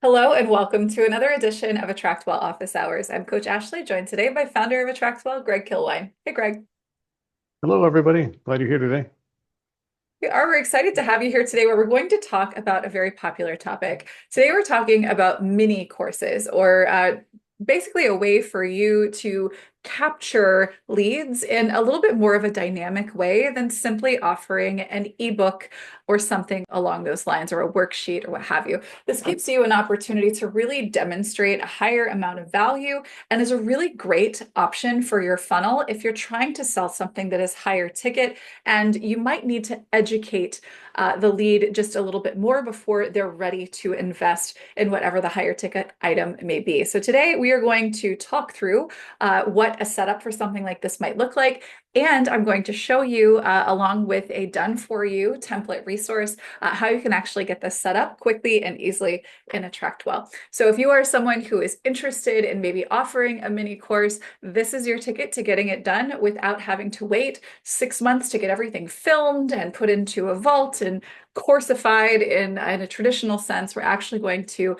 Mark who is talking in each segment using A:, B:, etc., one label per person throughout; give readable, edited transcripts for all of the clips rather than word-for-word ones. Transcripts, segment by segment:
A: Hello and welcome to another edition of AttractWell Office Hours. I'm Coach Ashley, joined today by founder of AttractWell, Greg Kilwine. Hey, Greg.
B: Hello, everybody. Glad you're here today.
A: We're excited to have you here today where we're going to talk about a very popular topic. Today, we're talking about mini courses or basically a way for you to capture leads in a little bit more of a dynamic way than simply offering an ebook or something along those lines or a worksheet or what have you. This gives you an opportunity to really demonstrate a higher amount of value and is a really great option for your funnel if you're trying to sell something that is higher ticket and you might need to educate the lead just a little bit more before they're ready to invest in whatever the higher ticket item may be. So today we are going to talk through what a setup for something like this might look like. And I'm going to show you, along with a done for you template resource, how you can actually get this set up quickly and easily in AttractWell. So if you are someone who is interested in maybe offering a mini course, this is your ticket to getting it done without having to wait 6 months to get everything filmed and put into a vault and coursified in a traditional sense. We're actually going to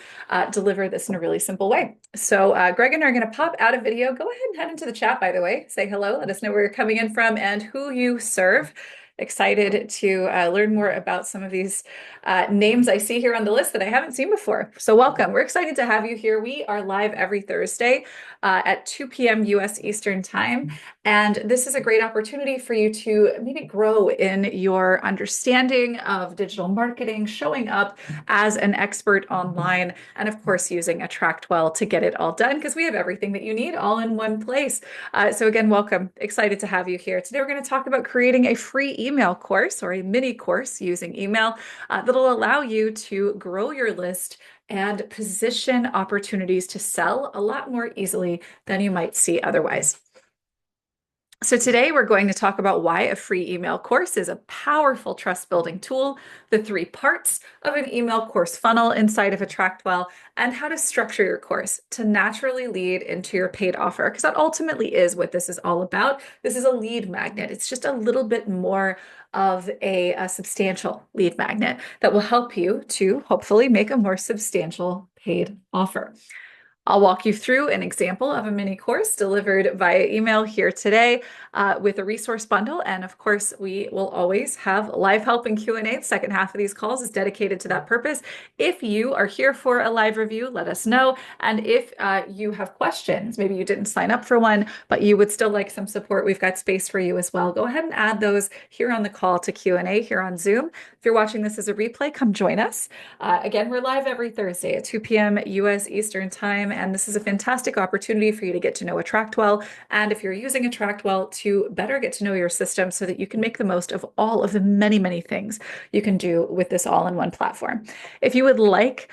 A: deliver this in a really simple way. So Greg and I are going to pop out a video. Go ahead and head into the chat, by the way. Say hello. Let us know where you're coming in from and who you serve. Excited to learn more about some of these names I see here on the list that I haven't seen before. So welcome. We're excited to have you here. We are live every Thursday at 2 p.m. US Eastern Time. And this is a great opportunity for you to maybe grow in your understanding of digital marketing, showing up as an expert online, and of course, using AttractWell to get it all done because we have everything that you need all in one place. So again, welcome. Excited to have you here. Today, we're going to talk about creating a free email course or a mini course using email that'll allow you to grow your list and position opportunities to sell a lot more easily than you might see otherwise. So today we're going to talk about why a free email course is a powerful trust building tool, the three parts of an email course funnel inside of AttractWell, and how to structure your course to naturally lead into your paid offer. Because that ultimately is what this is all about. This is a lead magnet. It's just a little bit more of a substantial lead magnet that will help you to hopefully make a more substantial paid offer. I'll walk you through an example of a mini course delivered via email here today with a resource bundle. And of course, we will always have live help and Q&A. The second half of these calls is dedicated to that purpose. If you are here for a live review, let us know. And if you have questions, maybe you didn't sign up for one, but you would still like some support, we've got space for you as well. Go ahead and add those here on the call to Q&A here on Zoom. If you're watching this as a replay, come join us. Again, we're live every Thursday at 2 p.m. US Eastern Time. And this is a fantastic opportunity for you to get to know AttractWell. And if you're using AttractWell, to better get to know your system so that you can make the most of all of the many, many things you can do with this all-in-one platform. If you would like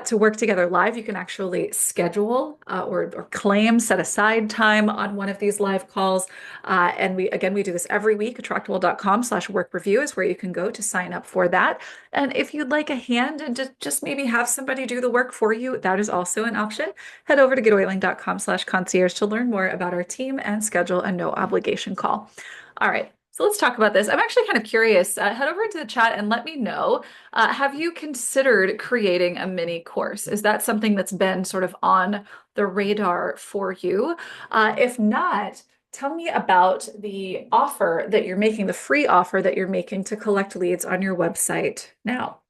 A: to work together live, you can actually schedule or claim, set aside time on one of these live calls. And we do this every week. AttractWell.com/work review is where you can go to sign up for that. And if you'd like a hand and just maybe have somebody do the work for you, that is also an option. Head over to getoiling.com/concierge to learn more about our team and schedule a no obligation call. All right. So let's talk about this. I'm actually kind of curious. Head over into the chat and let me know. Have you considered creating a mini course? Is that something that's been sort of on the radar for you? If not, tell me about the offer that you're making, the free offer that you're making to collect leads on your website now.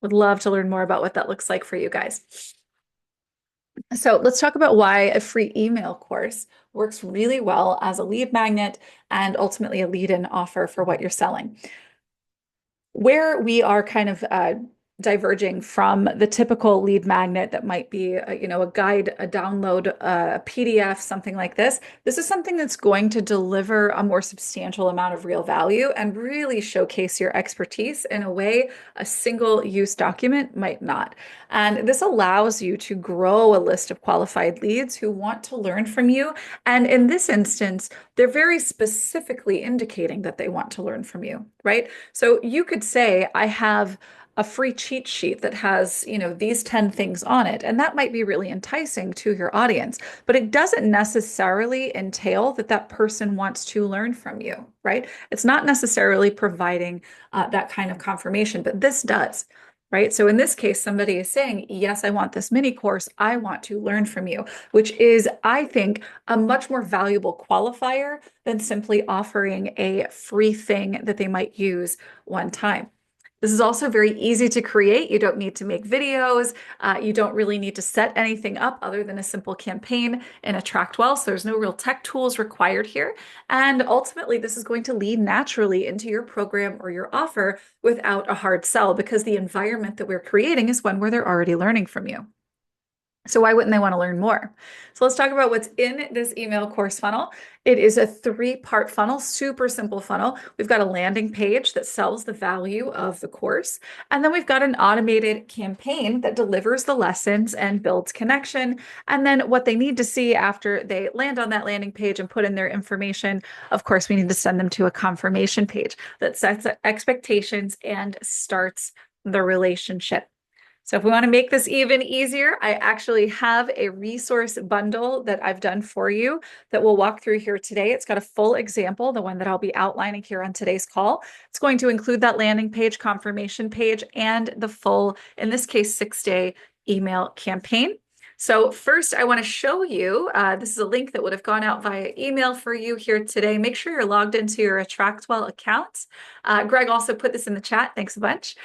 A: Would love to learn more about what that looks like for you guys. So let's talk about why a free email course works really well as a lead magnet and ultimately a lead-in offer for what you're selling. Where we are kind of diverging from the typical lead magnet that might be, a guide, a download, a PDF, something like this. This is something that's going to deliver a more substantial amount of real value and really showcase your expertise in a way a single use document might not. And this allows you to grow a list of qualified leads who want to learn from you. And in this instance, they're very specifically indicating that they want to learn from you, right? So you could say, I have a free cheat sheet that has, these 10 things on it. And that might be really enticing to your audience, but it doesn't necessarily entail that that person wants to learn from you, right? It's not necessarily providing that kind of confirmation, but this does. right? So in this case, somebody is saying, yes, I want this mini course. I want to learn from you, which is, I think, a much more valuable qualifier than simply offering a free thing that they might use one time. This is also very easy to create. You don't need to make videos. You don't really need to set anything up other than a simple campaign in AttractWell. So there's no real tech tools required here. And ultimately, this is going to lead naturally into your program or your offer without a hard sell because the environment that we're creating is one where they're already learning from you. So why wouldn't they want to learn more? So let's talk about what's in this email course funnel. It is a three-part funnel, super simple funnel. We've got a landing page that sells the value of the course. And then we've got an automated campaign that delivers the lessons and builds connection. And then what they need to see after they land on that landing page and put in their information, of course, we need to send them to a confirmation page that sets expectations and starts the relationship. So if we want to make this even easier, I actually have a resource bundle that I've done for you that we'll walk through here today. It's got a full example, the one that I'll be outlining here on today's call. It's going to include that landing page, confirmation page, and the full, in this case, 6-day email campaign. So first, I want to show you, this is a link that would have gone out via email for you here today. Make sure you're logged into your AttractWell account. Greg also put this in the chat. Thanks a bunch.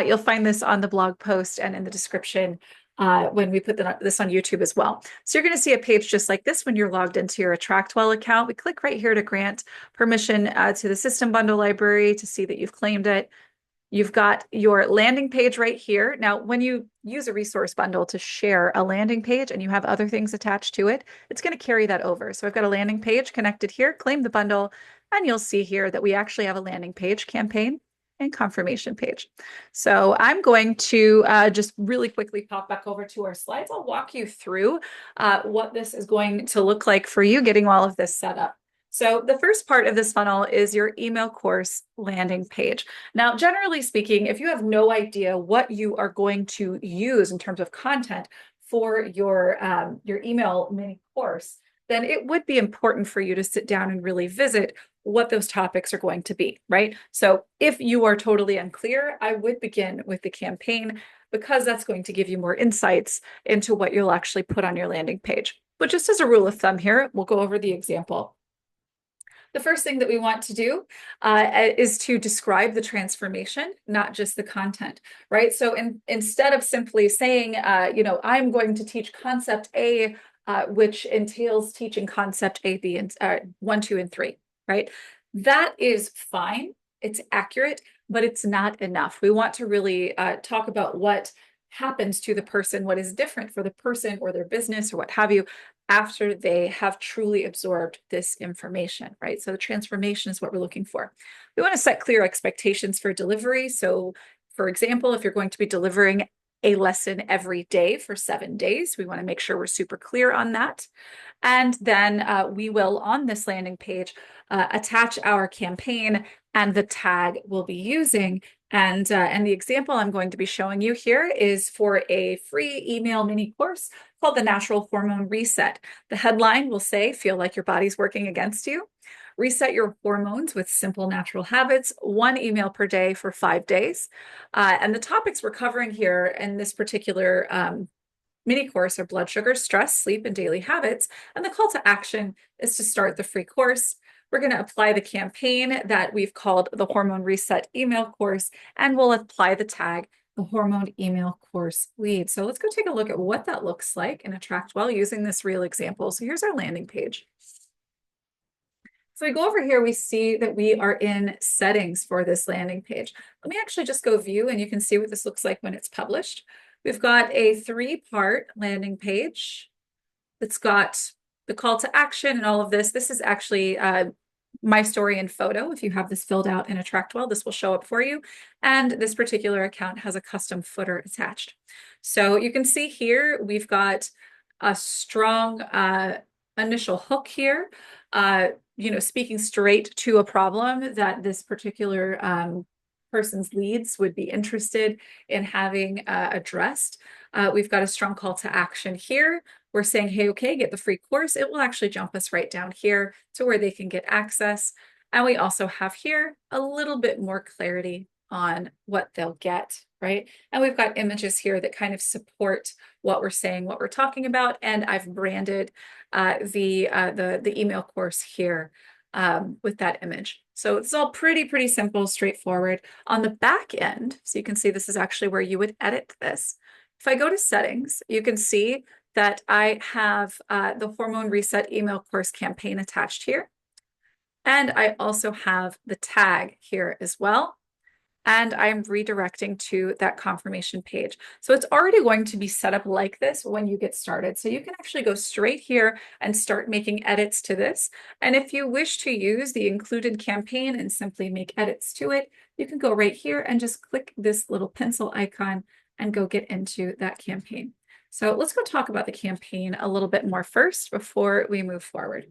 A: You'll find this on the blog post and in the description when we put this on YouTube as well. So you're going to see a page just like this when you're logged into your AttractWell account. We click right here to grant permission to the system bundle library to see that you've claimed it. You've got your landing page right here. Now, when you use a resource bundle to share a landing page and you have other things attached to it, it's going to carry that over. So I've got a landing page connected here, claim the bundle, and you'll see here that we actually have a landing page campaign and confirmation page. So I'm going to just really quickly pop back over to our slides. I'll walk you through what this is going to look like for you getting all of this set up. So the first part of this funnel is your email course landing page. Now, generally speaking, if you have no idea what you are going to use in terms of content for your email mini course, then it would be important for you to sit down and really visit what those topics are going to be, right? So if you are totally unclear, I would begin with the campaign because that's going to give you more insights into what you'll actually put on your landing page. But just as a rule of thumb here, we'll go over the example. The first thing that we want to do is to describe the transformation, not just the content, right? So instead of simply saying, I'm going to teach concept A, which entails teaching concept A, B, and 1, 2, and 3, right? That is fine. It's accurate, but it's not enough. We want to really talk about what happens to the person, what is different for the person or their business or what have you, after they have truly absorbed this information, right? So the transformation is what we're looking for. We want to set clear expectations for delivery. So for example, if you're going to be delivering a lesson every day for 7 days, we want to make sure we're super clear on that. And then we will, on this landing page, attach our campaign and the tag we'll be using. And the example I'm going to be showing you here is for a free email mini course called the Natural Hormone Reset. The headline will say, feel like your body's working against you. Reset your hormones with simple natural habits, 1 email per day for 5 days. And the topics we're covering here in this particular mini course are blood sugar, stress, sleep, and daily habits. And the call to action is to start the free course. We're going to apply the campaign that we've called the Hormone Reset email course, and we'll apply the tag, the Hormone Email Course Lead. So let's go take a look at what that looks like in AttractWell using this real example. So here's our landing page. So we go over here, we see that we are in settings for this landing page. Let me actually just go view and you can see what this looks like when it's published. We've got a 3-part landing page that's got the call to action and all of this. This is actually my story and photo. If you have this filled out in AttractWell, this will show up for you. And this particular account has a custom footer attached. So you can see here, we've got a strong initial hook here, speaking straight to a problem that this particular person's leads would be interested in having addressed. We've got a strong call to action here. We're saying, hey, okay, get the free course. It will actually jump us right down here to where they can get access. And we also have here a little bit more clarity on what they'll get, right? And we've got images here that kind of support what we're saying, what we're talking about, and I've branded the email course here with that image. So it's all pretty simple, straightforward. On the back end, so you can see this is actually where you would edit this. If I go to settings, you can see that I have the hormone reset email course campaign attached here. And I also have the tag here as well. And I'm redirecting to that confirmation page. So it's already going to be set up like this when you get started. So you can actually go straight here and start making edits to this. And if you wish to use the included campaign and simply make edits to it, you can go right here and just click this little pencil icon and go get into that campaign. So let's go talk about the campaign a little bit more first before we move forward.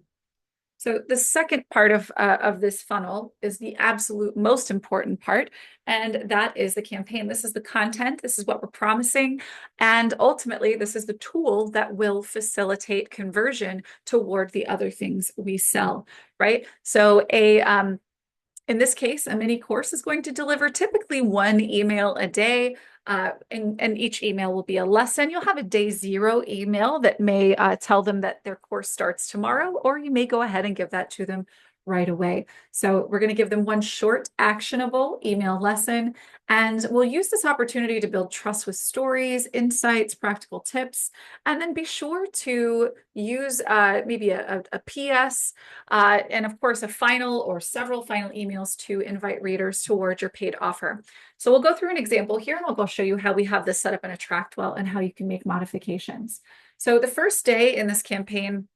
A: So the second part of this funnel is the absolute most important part, and that is the campaign. This is the content. This is what we're promising. And ultimately, this is the tool that will facilitate conversion toward the other things we sell, right? So in this case, a mini course is going to deliver typically one email a day. And each email will be a lesson. You'll have a day zero email that may tell them that their course starts tomorrow, or you may go ahead and give that to them right away. So we're going to give them one short, actionable email lesson, and we'll use this opportunity to build trust with stories, insights, practical tips, and then be sure to use maybe a PS, and of course, a final or several final emails to invite readers towards your paid offer. So we'll go through an example here, and I'll go show you how we have this set up in AttractWell and how you can make modifications. So the first day in this campaign,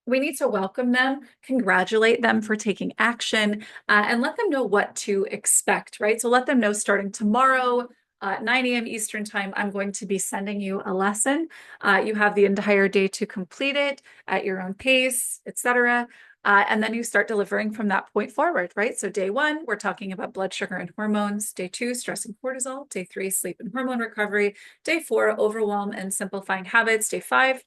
A: we need to welcome them, congratulate them for taking action, and let them know what to expect, right? So let them know starting tomorrow, 9 a.m. Eastern time, I'm going to be sending you a lesson. You have the entire day to complete it at your own pace, etc. And then you start delivering from that point forward, right? So day one, we're talking about blood sugar and hormones. Day two, stress and cortisol. Day three, sleep and hormone recovery. Day four, overwhelm and simplifying habits. Day five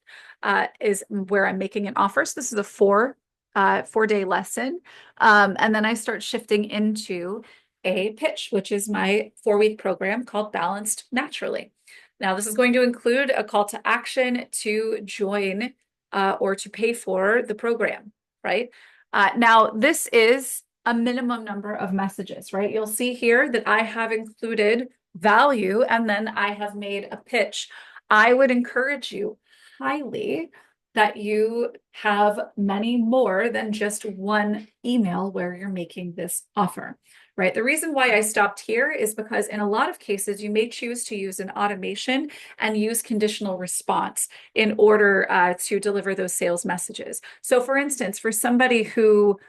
A: is where I'm making an offer. So this is a four-day lesson. And then I start shifting into a pitch, which is my 4-week program called Balanced Naturally. Now, this is going to include a call to action to join or to pay for the program, right? Now, this is a minimum number of messages, right? You'll see here that I have included value and then I have made a pitch. I would encourage you highly that you have many more than just one email where you're making this offer, right? The reason why I stopped here is because in a lot of cases, you may choose to use an automation and use conditional response in order to deliver those sales messages. So for instance, for somebody who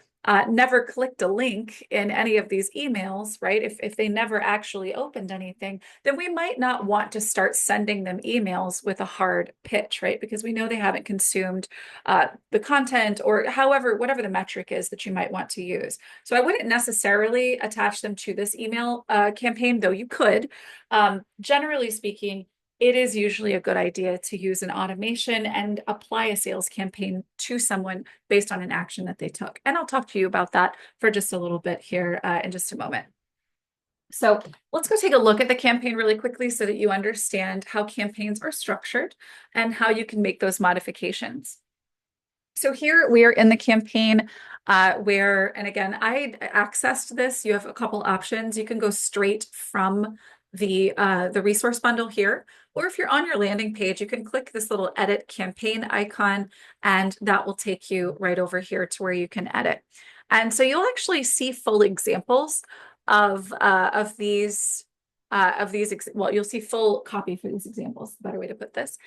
A: never clicked a link in any of these emails, right? If they never actually opened anything, then we might not want to start sending them emails with a hard pitch, right? Because we know they haven't consumed the content or however, whatever the metric is that you might want to use. So I wouldn't necessarily attach them to this email campaign, though you could. Generally speaking, it is usually a good idea to use an automation and apply a sales campaign to someone based on an action that they took. And I'll talk to you about that for just a little bit here in just a moment. So let's go take a look at the campaign really quickly so that you understand how campaigns are structured and how you can make those modifications. So here we are in the campaign where, and again, I accessed this. You have a couple options. You can go straight from the resource bundle here, or if you're on your landing page, you can click this little edit campaign icon, and that will take you right over here to where you can edit. And so you'll actually see full examples of these. Well, you'll see full copy for these examples, the better way to put this,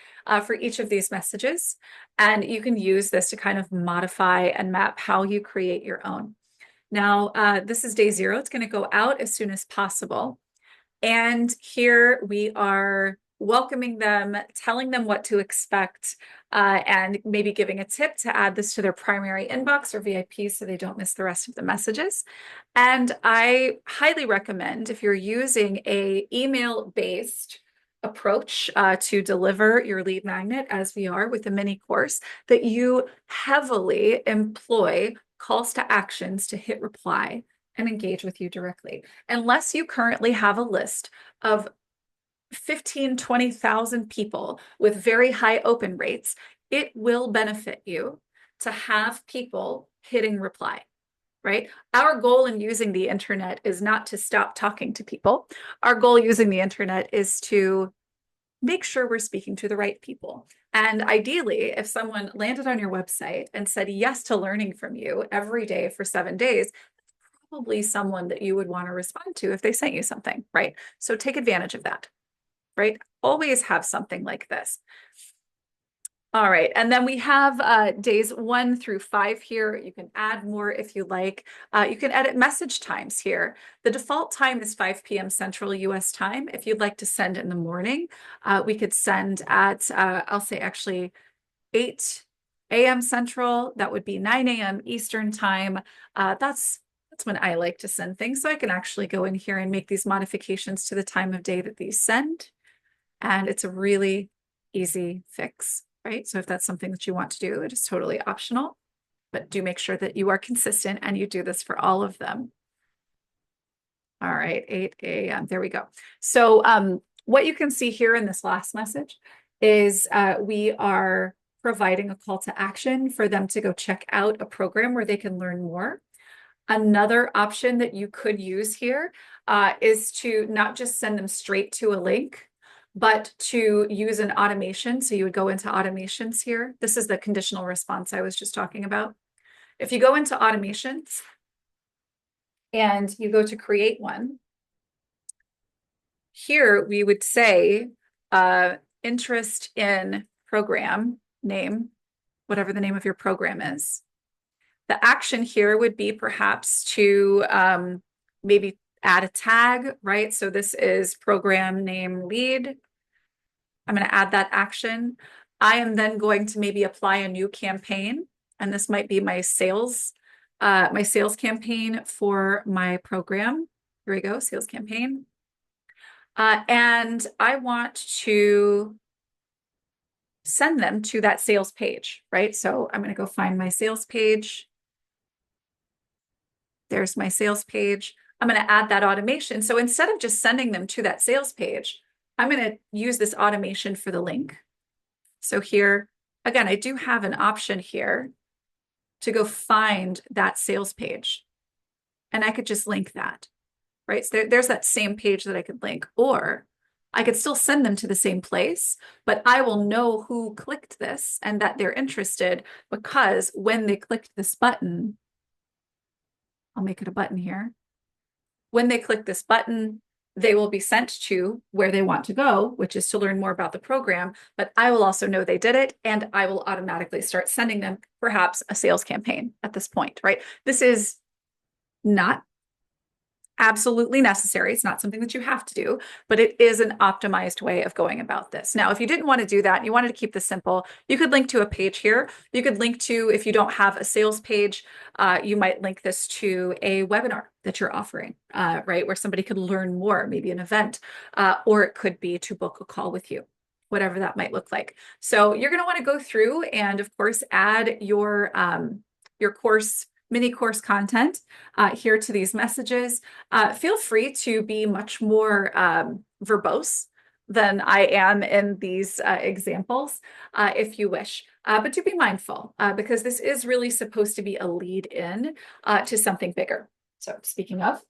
A: for each of these messages. And you can use this to kind of modify and map how you create your own. Now, this is day 0. It's going to go out as soon as possible. And here we are welcoming them, telling them what to expect, and maybe giving a tip to add this to their primary inbox or VIP so they don't miss the rest of the messages. And I highly recommend, if you're using a email-based approach to deliver your lead magnet, as we are with the mini course, that you heavily employ calls to actions to hit reply and engage with you directly. Unless you currently have a list of 15, 20,000 people with very high open rates, it will benefit you to have people hitting reply, right? Our goal in using the internet is not to stop talking to people. Our goal using the internet is to make sure we're speaking to the right people. And ideally, if someone landed on your website and said yes to learning from you every day for 7 days, probably someone that you would want to respond to if they sent you something, right? So take advantage of that, right? Always have something like this. All right, and then we have days 1 through 5 here. You can add more if you like. You can edit message times here. The default time is 5 p.m. Central US time. If you'd like to send in the morning, we could send at, I'll say actually 8 a.m. Central. That would be 9 a.m. Eastern time. That's when I like to send things. So I can actually go in here and make these modifications to the time of day that these send. And it's a really easy fix, right? So if that's something that you want to do, it is totally optional, but do make sure that you are consistent and you do this for all of them. All right, 8 a.m. There we go. So what you can see here in this last message is we are providing a call to action for them to go check out a program where they can learn more. Another option that you could use here is to not just send them straight to a link, but to use an automation. So you would go into automations here. This is the conditional response I was just talking about. If you go into automations and you go to create one, here we would say interest in program name, whatever the name of your program is. The action here would be perhaps to maybe add a tag, right? So this is program name lead. I'm going to add that action. I am then going to maybe apply a new campaign, and this might be my sales campaign for my program. Here we go, sales campaign. And I want to send them to that sales page, right? So I'm going to go find my sales page. There's my sales page. I'm going to add that automation. So instead of just sending them to that sales page, I'm going to use this automation for the link. So here, again, I do have an option here to go find that sales page. And I could just link that, right? So there's that same page that I could link. Or I could still send them to the same place, but I will know who clicked this and that they're interested, because when they clicked this button, I'll make it a button here. When they click this button, they will be sent to where they want to go, which is to learn more about the program, but I will also know they did it, and I will automatically start sending them perhaps a sales campaign at this point, right? This is not absolutely necessary. It's not something that you have to do, but it is an optimized way of going about this. Now, if you didn't want to do that, and you wanted to keep this simple, you could link to a page here. You could link to, if you don't have a sales page, you might link this to a webinar that you're offering, right? Where somebody could learn more, maybe an event, or it could be to book a call with you, whatever that might look like. So you're going to want to go through and, of course, add your course mini course content here to these messages. Feel free to be much more verbose than I am in these examples if you wish. But do be mindful because this is really supposed to be a lead in to something bigger. So speaking of,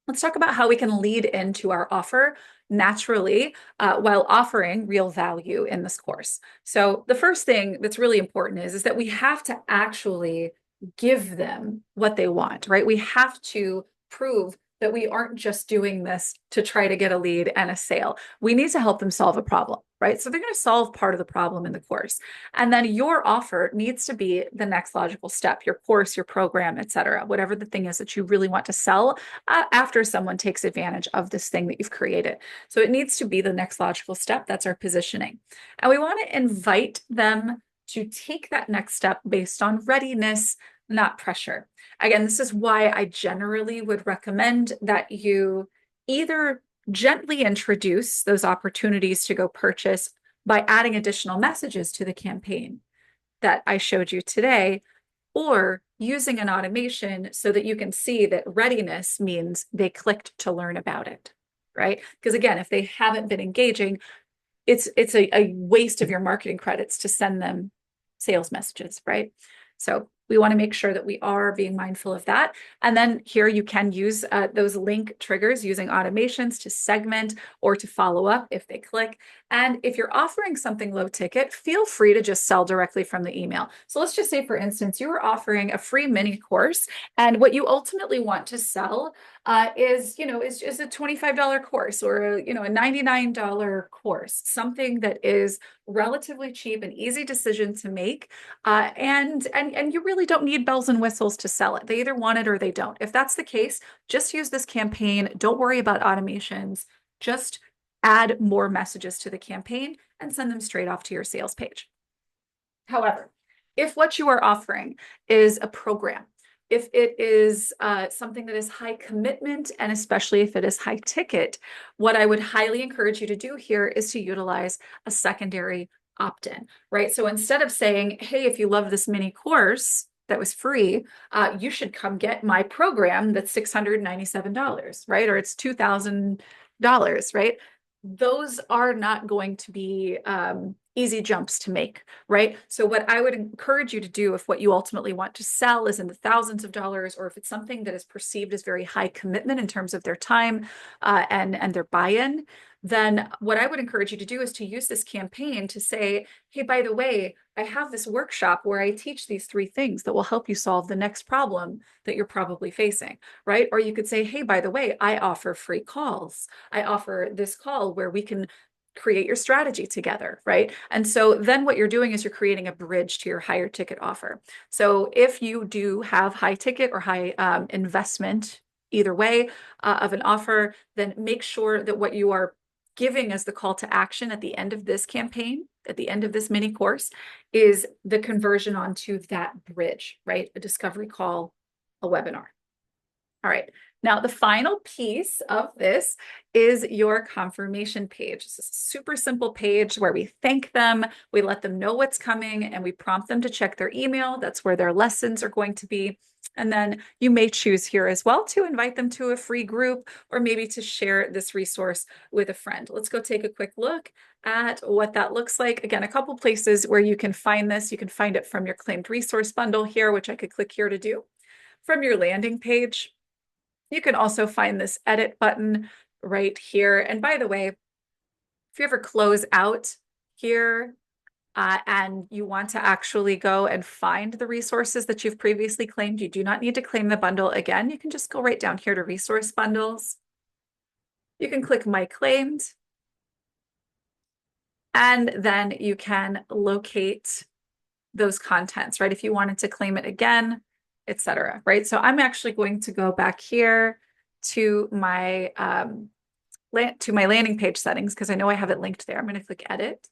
A: let's talk about how we can lead into our offer naturally while offering real value in this course. So the first thing that's really important is that we have to actually give them what they want, right? We have to prove that we aren't just doing this to try to get a lead and a sale. We need to help them solve a problem, right? So they're going to solve part of the problem in the course. And then your offer needs to be the next logical step, your course, your program, et cetera, whatever the thing is that you really want to sell after someone takes advantage of this thing that you've created. So it needs to be the next logical step. That's our positioning. And we want to invite them to take that next step based on readiness, not pressure. Again, this is why I generally would recommend that you either gently introduce those opportunities to go purchase by adding additional messages to the campaign that I showed you today, or using an automation so that you can see that readiness means they clicked to learn about it, right? Because again, if they haven't been engaging, it's a waste of your marketing credits to send them sales messages, right? So we want to make sure that we are being mindful of that. And then here you can use those link triggers using automations to segment or to follow up if they click. And if you're offering something low ticket, feel free to just sell directly from the email. So let's just say, for instance, you are offering a free mini course, and what you ultimately want to sell is a $25 course or a $99 course, something that is relatively cheap and easy decision to make. And you really don't need bells and whistles to sell it. They either want it or they don't. If that's the case, just use this campaign. Don't worry about automations. Just add more messages to the campaign and send them straight off to your sales page. However, if what you are offering is a program, if it is something that is high commitment, and especially if it is high ticket, what I would highly encourage you to do here is to utilize a secondary opt-in, right? So instead of saying, hey, if you love this mini course that was free, you should come get my program that's $697, right? Or it's $2,000, right? Those are not going to be easy jumps to make, right? So what I would encourage you to do if what you ultimately want to sell is in the thousands of dollars, or if it's something that is perceived as very high commitment in terms of their time and their buy-in, then what I would encourage you to do is to use this campaign to say, hey, by the way, I have this workshop where I teach these 3 things that will help you solve the next problem that you're probably facing, right? Or you could say, hey, by the way, I offer free calls. I offer this call where we can create your strategy together, right? And so then what you're doing is you're creating a bridge to your higher ticket offer. So if you do have high ticket or high investment, either way of an offer, then make sure that what you are giving as the call to action at the end of this campaign, at the end of this mini course, is the conversion onto that bridge, right? A discovery call, a webinar. All right. Now, the final piece of this is your confirmation page. This is a super simple page where we thank them, we let them know what's coming, and we prompt them to check their email. That's where their lessons are going to be. And then you may choose here as well to invite them to a free group or maybe to share this resource with a friend. Let's go take a quick look at what that looks like. Again, a couple places where you can find this. You can find it from your claimed resource bundle here, which I could click here to do. From your landing page, you can also find this edit button right here. And by the way, if you ever close out here and you want to actually go and find the resources that you've previously claimed, you do not need to claim the bundle again. You can just go right down here to resource bundles. You can click My Claimed, and then you can locate those contents, right? If you wanted to claim it again, etc. Right? So I'm actually going to go back here to my landing page settings because I know I have it linked there. I'm going to click edit.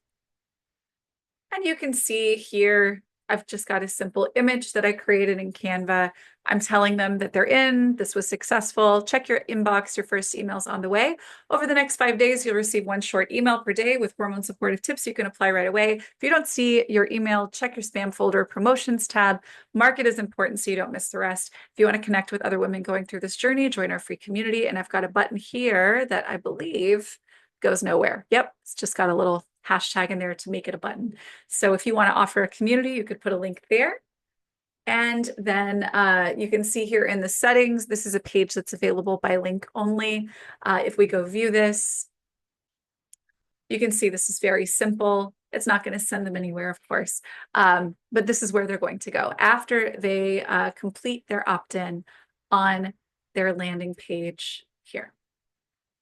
A: And you can see here, I've just got a simple image that I created in Canva. I'm telling them that they're in, this was successful. Check your inbox, your first email's on the way. Over the next 5 days, you'll receive 1 short email per day with hormone supportive tips you can apply right away. If you don't see your email, check your spam folder, promotions tab. Mark it as important so you don't miss the rest. If you want to connect with other women going through this journey, join our free community. And I've got a button here that I believe goes nowhere. Yep, it's just got a little hashtag in there to make it a button. So if you want to offer a community, you could put a link there. And then you can see here in the settings, this is a page that's available by link only. If we go view this, you can see this is very simple. It's not going to send them anywhere, of course, but this is where they're going to go after they complete their opt-in on their landing page here.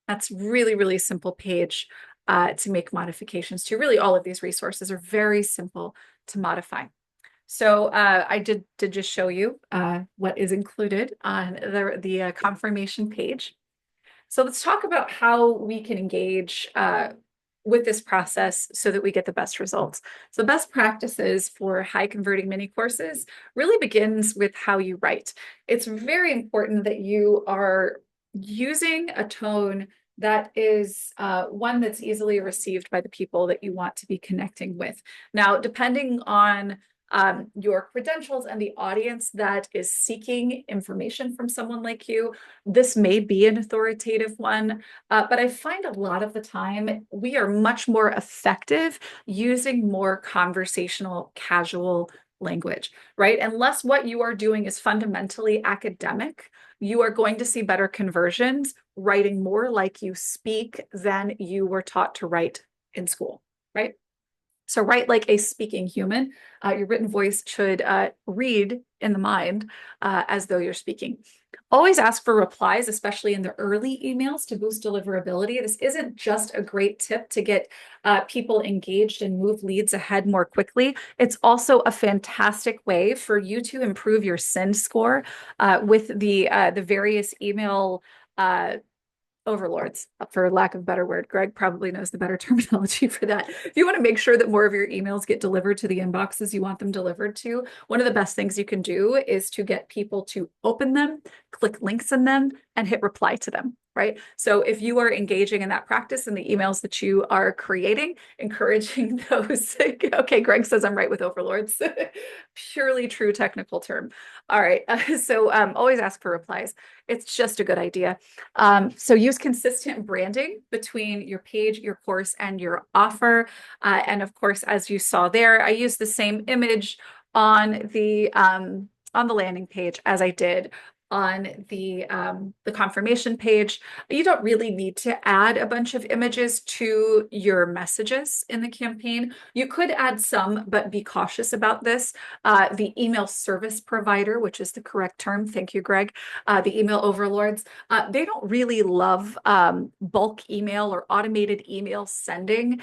A: That's really, really simple page to make modifications to. Really, all of these resources are very simple to modify. So I did just show you what is included on the confirmation page. So let's talk about how we can engage with this process so that we get the best results. So best practices for high converting mini courses really begins with how you write. It's very important that you are using a tone that is one that's easily received by the people that you want to be connecting with. Now, depending on your credentials and the audience that is seeking information from someone like you. This may be an authoritative one, but I find a lot of the time we are much more effective using more conversational, casual language, right? Unless what you are doing is fundamentally academic, you are going to see better conversions writing more like you speak than you were taught to write in school, right? So write like a speaking human. Your written voice should read in the mind as though you're speaking. Always ask for replies, especially in the early emails to boost deliverability. This isn't just a great tip to get people engaged and move leads ahead more quickly. It's also a fantastic way for you to improve your send score with the various email overlords, for lack of a better word. Greg probably knows the better terminology for that. If you want to make sure that more of your emails get delivered to the inboxes you want them delivered to, one of the best things you can do is to get people to open them, click links in them, and hit reply to them. Right. So if you are engaging in that practice in the emails that you are creating, encouraging those. Okay, Greg says I'm right with overlords. Purely true technical term. All right. So always ask for replies. It's just a good idea. So use consistent branding between your page, your course, and your offer. And of course, as you saw there, I used the same image on the landing page as I did on the confirmation page. You don't really need to add a bunch of images to your messages in the campaign. You could add some, but be cautious about this. The email service provider, which is the correct term, thank you, Greg, the email overlords, they don't really love bulk email or automated email sending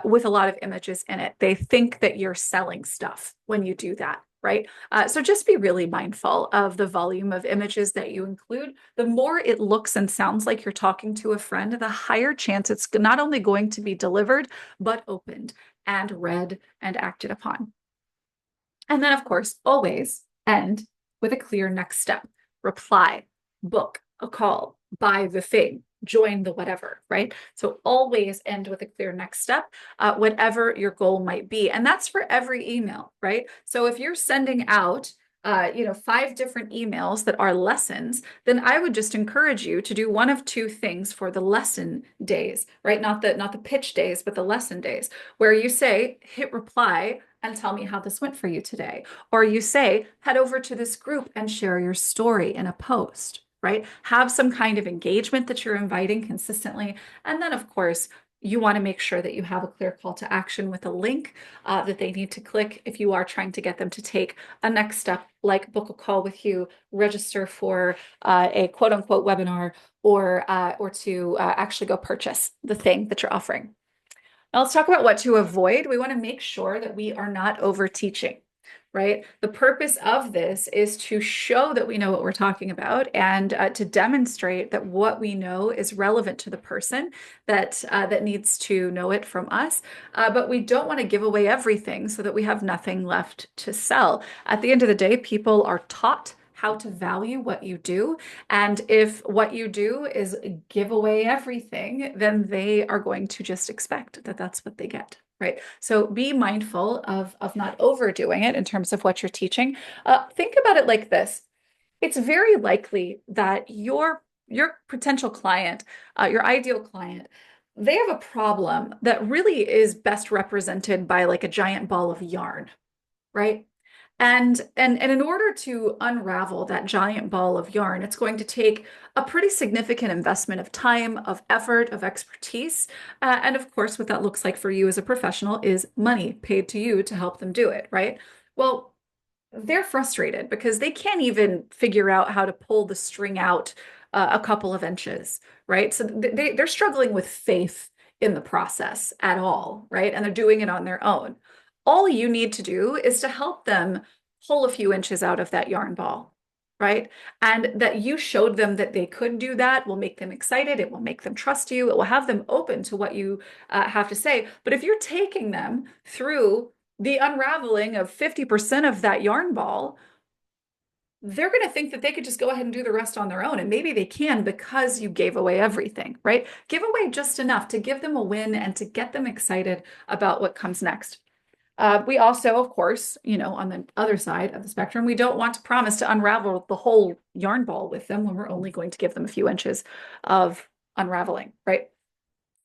A: with a lot of images in it. They think that you're selling stuff when you do that. Right. So just be really mindful of the volume of images that you include. The more it looks and sounds like you're talking to a friend, the higher chance it's not only going to be delivered, but opened and read and acted upon. And then, of course, always end with a clear next step. Reply, book a call, buy the thing, join the whatever, right? So always end with a clear next step, whatever your goal might be. And that's for every email, right? So if you're sending out 5 different emails that are lessons, then I would just encourage you to do one of two things for the lesson days, right? Not the pitch days, but the lesson days, where you say, hit reply and tell me how this went for you today. Or you say, head over to this group and share your story in a post, right? Have some kind of engagement that you're inviting consistently. And then, of course, you want to make sure that you have a clear call to action with a link that they need to click if you are trying to get them to take a next step, like book a call with you, register for a quote unquote webinar, or to actually go purchase the thing that you're offering. Now let's talk about what to avoid. We want to make sure that we are not over teaching, right? The purpose of this is to show that we know what we're talking about and to demonstrate that what we know is relevant to the person that needs to know it from us. But we don't want to give away everything so that we have nothing left to sell. At the end of the day, people are taught how to value what you do. And if what you do is give away everything, then they are going to just expect that that's what they get. Right. So be mindful of not overdoing it in terms of what you're teaching. Think about it like this. It's very likely that your potential client, your ideal client, they have a problem that really is best represented by like a giant ball of yarn, right? And in order to unravel that giant ball of yarn, it's going to take a pretty significant investment of time, of effort, of expertise. And of course, what that looks like for you as a professional is money paid to you to help them do it, right? Well, they're frustrated because they can't even figure out how to pull the string out a couple of inches, right? So they're struggling with faith in the process at all, right? And they're doing it on their own. All you need to do is to help them pull a few inches out of that yarn ball, right? And that you showed them that they could do that will make them excited. It will make them trust you. It will have them open to what you have to say. But if you're taking them through the unraveling of 50% of that yarn ball, they're going to think that they could just go ahead and do the rest on their own. And maybe they can because you gave away everything, right? Give away just enough to give them a win and to get them excited about what comes next. We also, of course, on the other side of the spectrum, we don't want to promise to unravel the whole yarn ball with them when we're only going to give them a few inches of unraveling, right?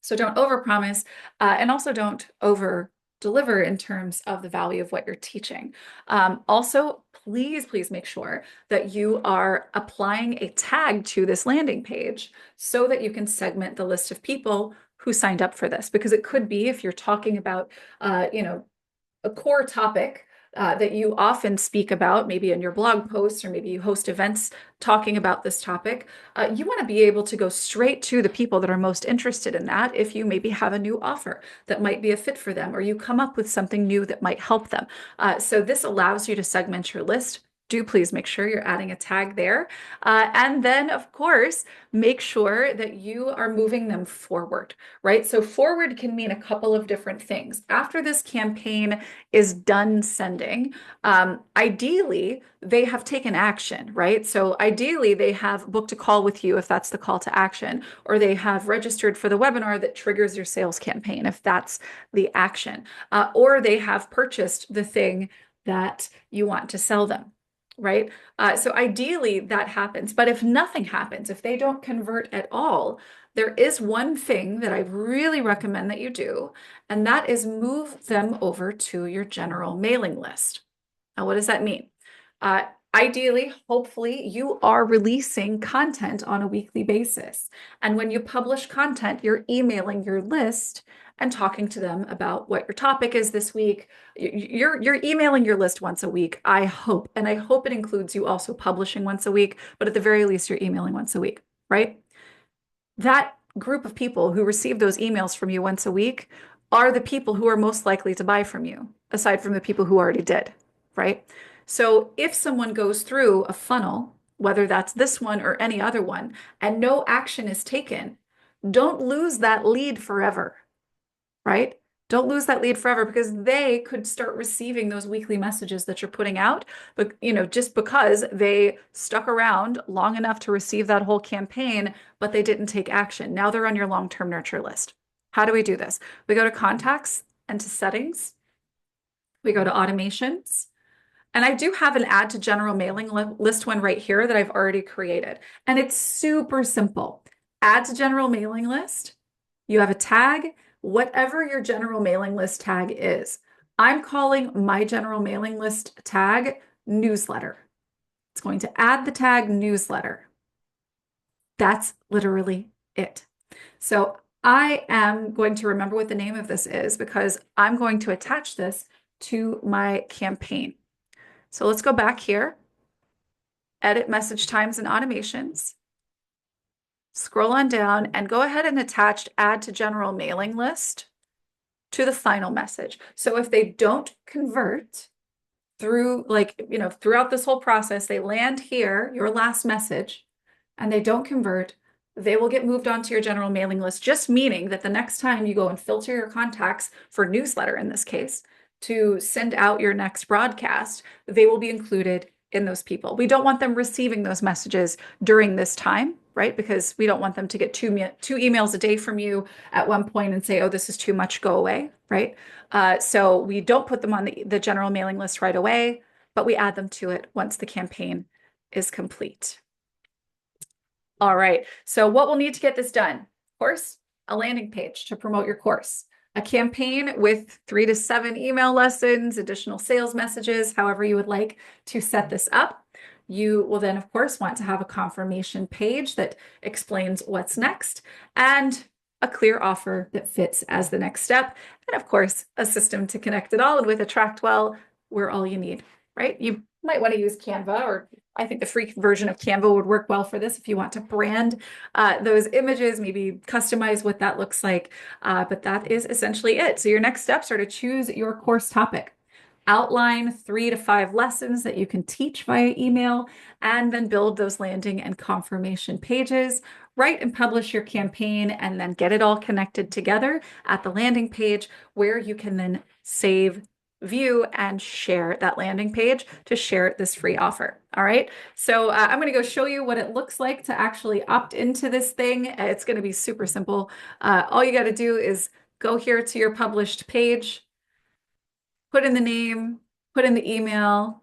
A: So don't overpromise, and also don't over deliver in terms of the value of what you're teaching. Also, please make sure that you are applying a tag to this landing page so that you can segment the list of people who signed up for this. Because it could be if you're talking about, a core topic that you often speak about, maybe in your blog posts, or maybe you host events talking about this topic, you want to be able to go straight to the people that are most interested in that if you maybe have a new offer that might be a fit for them, or you come up with something new that might help them. So this allows you to segment your list. Do please make sure you're adding a tag there. And then, of course, make sure that you are moving them forward, right? So forward can mean a couple of different things. After this campaign is done sending, ideally, they have taken action, right? So ideally, they have booked a call with you if that's the call to action, or they have registered for the webinar that triggers your sales campaign if that's the action, or they have purchased the thing that you want to sell them. Right. So ideally that happens. But if nothing happens, if they don't convert at all, there is one thing that I really recommend that you do, and that is move them over to your general mailing list. Now, what does that mean? Uh, Ideally, hopefully, you are releasing content on a weekly basis. And when you publish content, you're emailing your list and talking to them about what your topic is this week. You're emailing your list once a week, I hope. And I hope it includes you also publishing once a week, but at the very least, you're emailing once a week, right? That group of people who receive those emails from you once a week are the people who are most likely to buy from you, aside from the people who already did, right? So if someone goes through a funnel, whether that's this one or any other one, and no action is taken, don't lose that lead forever, right? Don't lose that lead forever because they could start receiving those weekly messages that you're putting out, but just because they stuck around long enough to receive that whole campaign, but they didn't take action. Now they're on your long-term nurture list. How do we do this? We go to contacts and to settings. We go to automations. And I do have an add to general mailing list one right here that I've already created. And it's super simple. Add to general mailing list. You have a tag, whatever your general mailing list tag is. I'm calling my general mailing list tag newsletter. It's going to add the tag newsletter. That's literally it. So I am going to remember what the name of this is because I'm going to attach this to my campaign. So let's go back here, edit message times and automations, scroll on down and go ahead and attach add to general mailing list to the final message. So if they don't convert through throughout this whole process, they land here, your last message, and they don't convert, they will get moved on to your general mailing list, just meaning that the next time you go and filter your contacts for newsletter in this case, to send out your next broadcast, they will be included in those people. We don't want them receiving those messages during this time, right? Because we don't want them to get two emails a day from you at one point and say, oh, this is too much, go away, right? So we don't put them on the general mailing list right away, but we add them to it once the campaign is complete. All right, so what we'll need to get this done? Of course, a landing page to promote your course, a campaign with 3 to 7 email lessons, additional sales messages, however you would like to set this up. You will then, of course, want to have a confirmation page that explains what's next and a clear offer that fits as the next step. And of course, a system to connect it all. And with AttractWell, we're all you need, right? You might want to use Canva, or I think the free version of Canva would work well for this if you want to brand those images, maybe customize what that looks like. But that is essentially it. So your next steps are to choose your course topic, outline 3 to 5 lessons that you can teach via email, and then build those landing and confirmation pages. Write and publish your campaign, and then get it all connected together at the landing page where you can then save, view, and share that landing page to share this free offer. All right. So I'm going to go show you what it looks like to actually opt into this thing. It's going to be super simple. All you got to do is go here to your published page, put in the name, put in the email,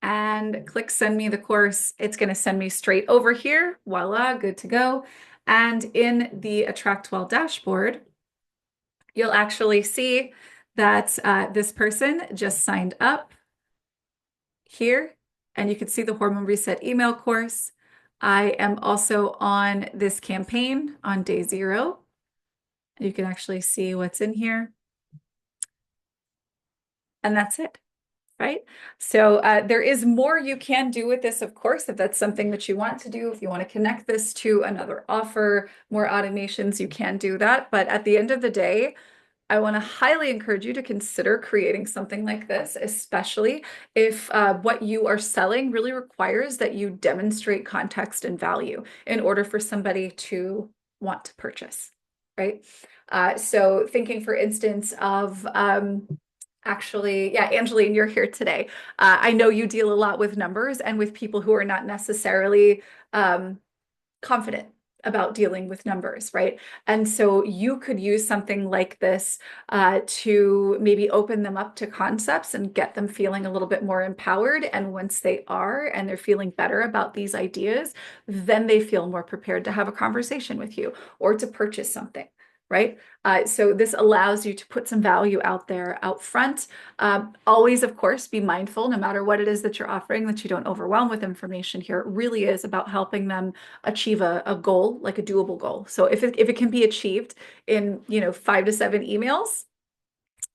A: and click send me the course. It's going to send me straight over here. Voila, good to go. And in the AttractWell dashboard, you'll actually see that this person just signed up here, and you can see the Hormone Reset email course. I am also on this campaign on day 0. You can actually see what's in here, and that's it. Right? So there is more you can do with this, of course, if that's something that you want to do. If you want to connect this to another offer, more automations, you can do that. But at the end of the day, I want to highly encourage you to consider creating something like this, especially if what you are selling really requires that you demonstrate context and value in order for somebody to want to purchase, right? So thinking, for instance, of actually, yeah, Angeline, you're here today. I know you deal a lot with numbers and with people who are not necessarily confident about dealing with numbers, right? And so you could use something like this to maybe open them up to concepts and get them feeling a little bit more empowered. And once they are and they're feeling better about these ideas, then they feel more prepared to have a conversation with you or to purchase something. Right. So this allows you to put some value out there out front. Always, of course, be mindful, no matter what it is that you're offering, that you don't overwhelm with information here. It really is about helping them achieve a goal, like a doable goal. So if it can be achieved in, 5 to 7 emails,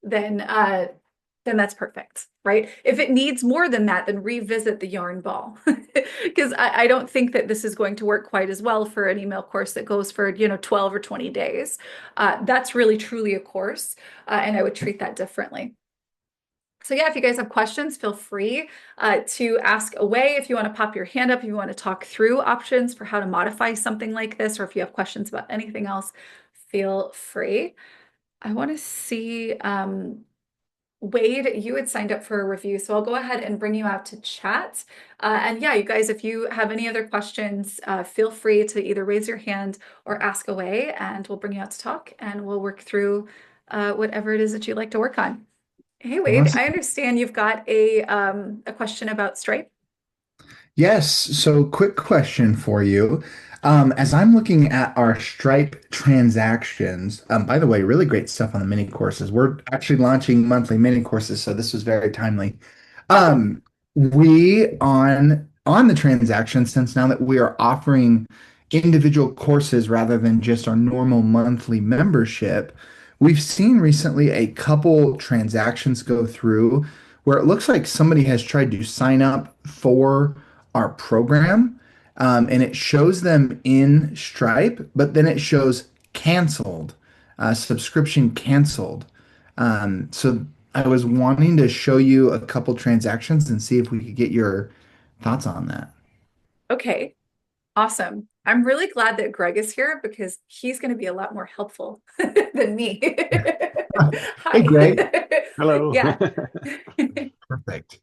A: then that's perfect, right? If it needs more than that, then revisit the yarn ball. Because I don't think that this is going to work quite as well for an email course that goes for, 12 or 20 days. That's really truly a course, and I would treat that differently. So yeah, if you guys have questions, feel free to ask away. If you want to pop your hand up, if you want to talk through options for how to modify something like this, or if you have questions about anything else, feel free. I want to see, Wade, you had signed up for a review, so I'll go ahead and bring you out to chat. And yeah, you guys, if you have any other questions, feel free to either raise your hand or ask away, and we'll bring you out to talk, and we'll work through whatever it is that you'd like to work on. Hey Wade, I
C: Awesome.
A: understand you've got a question about Stripe.
C: Yes. So, quick question for you. As I'm looking at our Stripe transactions, by the way, really great stuff on the mini courses. We're actually launching monthly mini courses, so this was very timely.
A: Oh,
C: We on the transaction, since now that we are offering individual courses rather than just our normal monthly membership, we've seen recently a couple transactions go through where it looks like somebody has tried to sign up for our program, and it shows them in Stripe, but then it shows canceled, subscription canceled. So I was wanting to show you a couple transactions and see if we could get your thoughts on that.
A: okay. Awesome. I'm really glad that Greg is here because he's going to be a lot more helpful than me.
C: Hey,
A: Hi.
C: Greg.
B: Hello.
A: Yeah.
C: Perfect.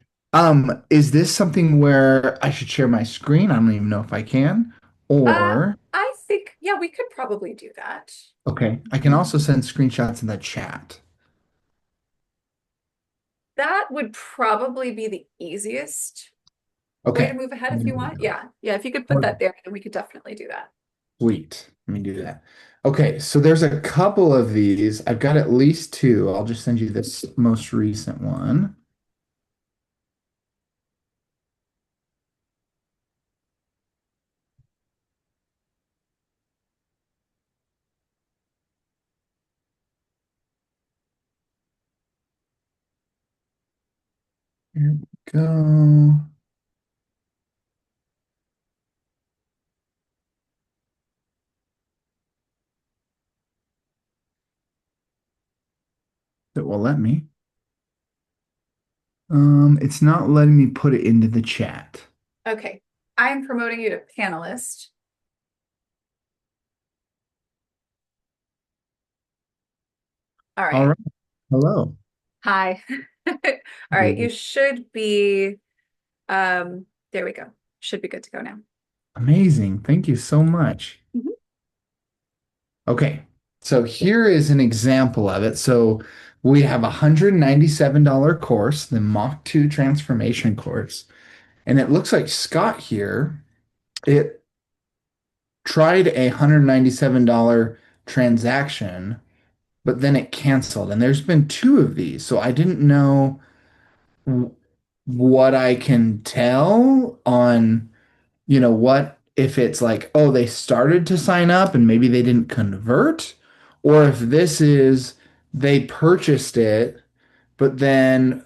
C: Is this something where I should share my screen? I don't even know if I can.
A: Uh,
C: Or,
A: I think, yeah, we could probably do that.
C: okay, I can also send screenshots in the chat.
A: That would probably be the easiest way to
C: Okay.
A: move ahead
C: I'm
A: if
C: gonna
A: you
C: do
A: want. Yeah. Yeah. If you could put
C: that.
A: that there, then we could definitely do that.
C: Sweet. Let me do that. Okay, so there's a couple of these. I've got at least two. I'll just send you this most recent one. Here we go. It will let me. It's not letting me put it into the chat.
A: Okay. I'm promoting you to panelist. All
C: All
A: right.
C: right. Hello.
A: Hi. All right. You should be, there we go. Should be good to go now.
C: Amazing. Thank you so much.
A: Mhm.
C: Okay. So here is an example of it. So we have a $197 course, the Mach 2 transformation course. And it looks like Scott here, it tried a $197 transaction, but then it canceled. And there's been two of these. So I didn't know what I can tell on, what if it's like, oh, they started to sign up and maybe they didn't convert, or if this is they purchased it, but then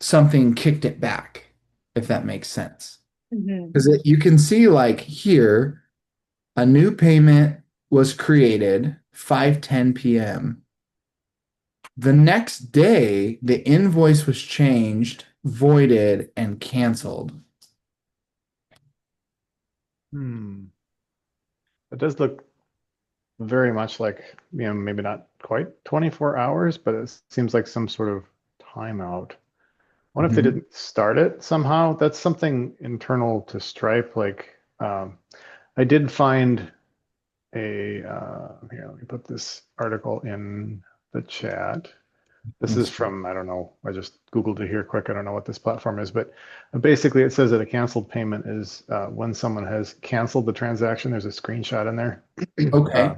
C: something kicked it back, if that makes sense.
A: Mhm.
C: Because you can see like here, a new payment was created 5:10 p.m. The next day, the invoice was changed, voided, and canceled.
B: Hmm. It does look very much like, maybe not quite 24 hours, but it seems like some sort of timeout. What if they
C: Mhm.
B: didn't start it somehow? That's something internal to Stripe. Like, I did find here, let me put this article in the chat. This is
C: That's
B: from, I don't know, I just Googled it here quick. I don't know what this platform is, but basically it says that a canceled payment is when someone has canceled the transaction. There's a screenshot in there uh,
C: okay.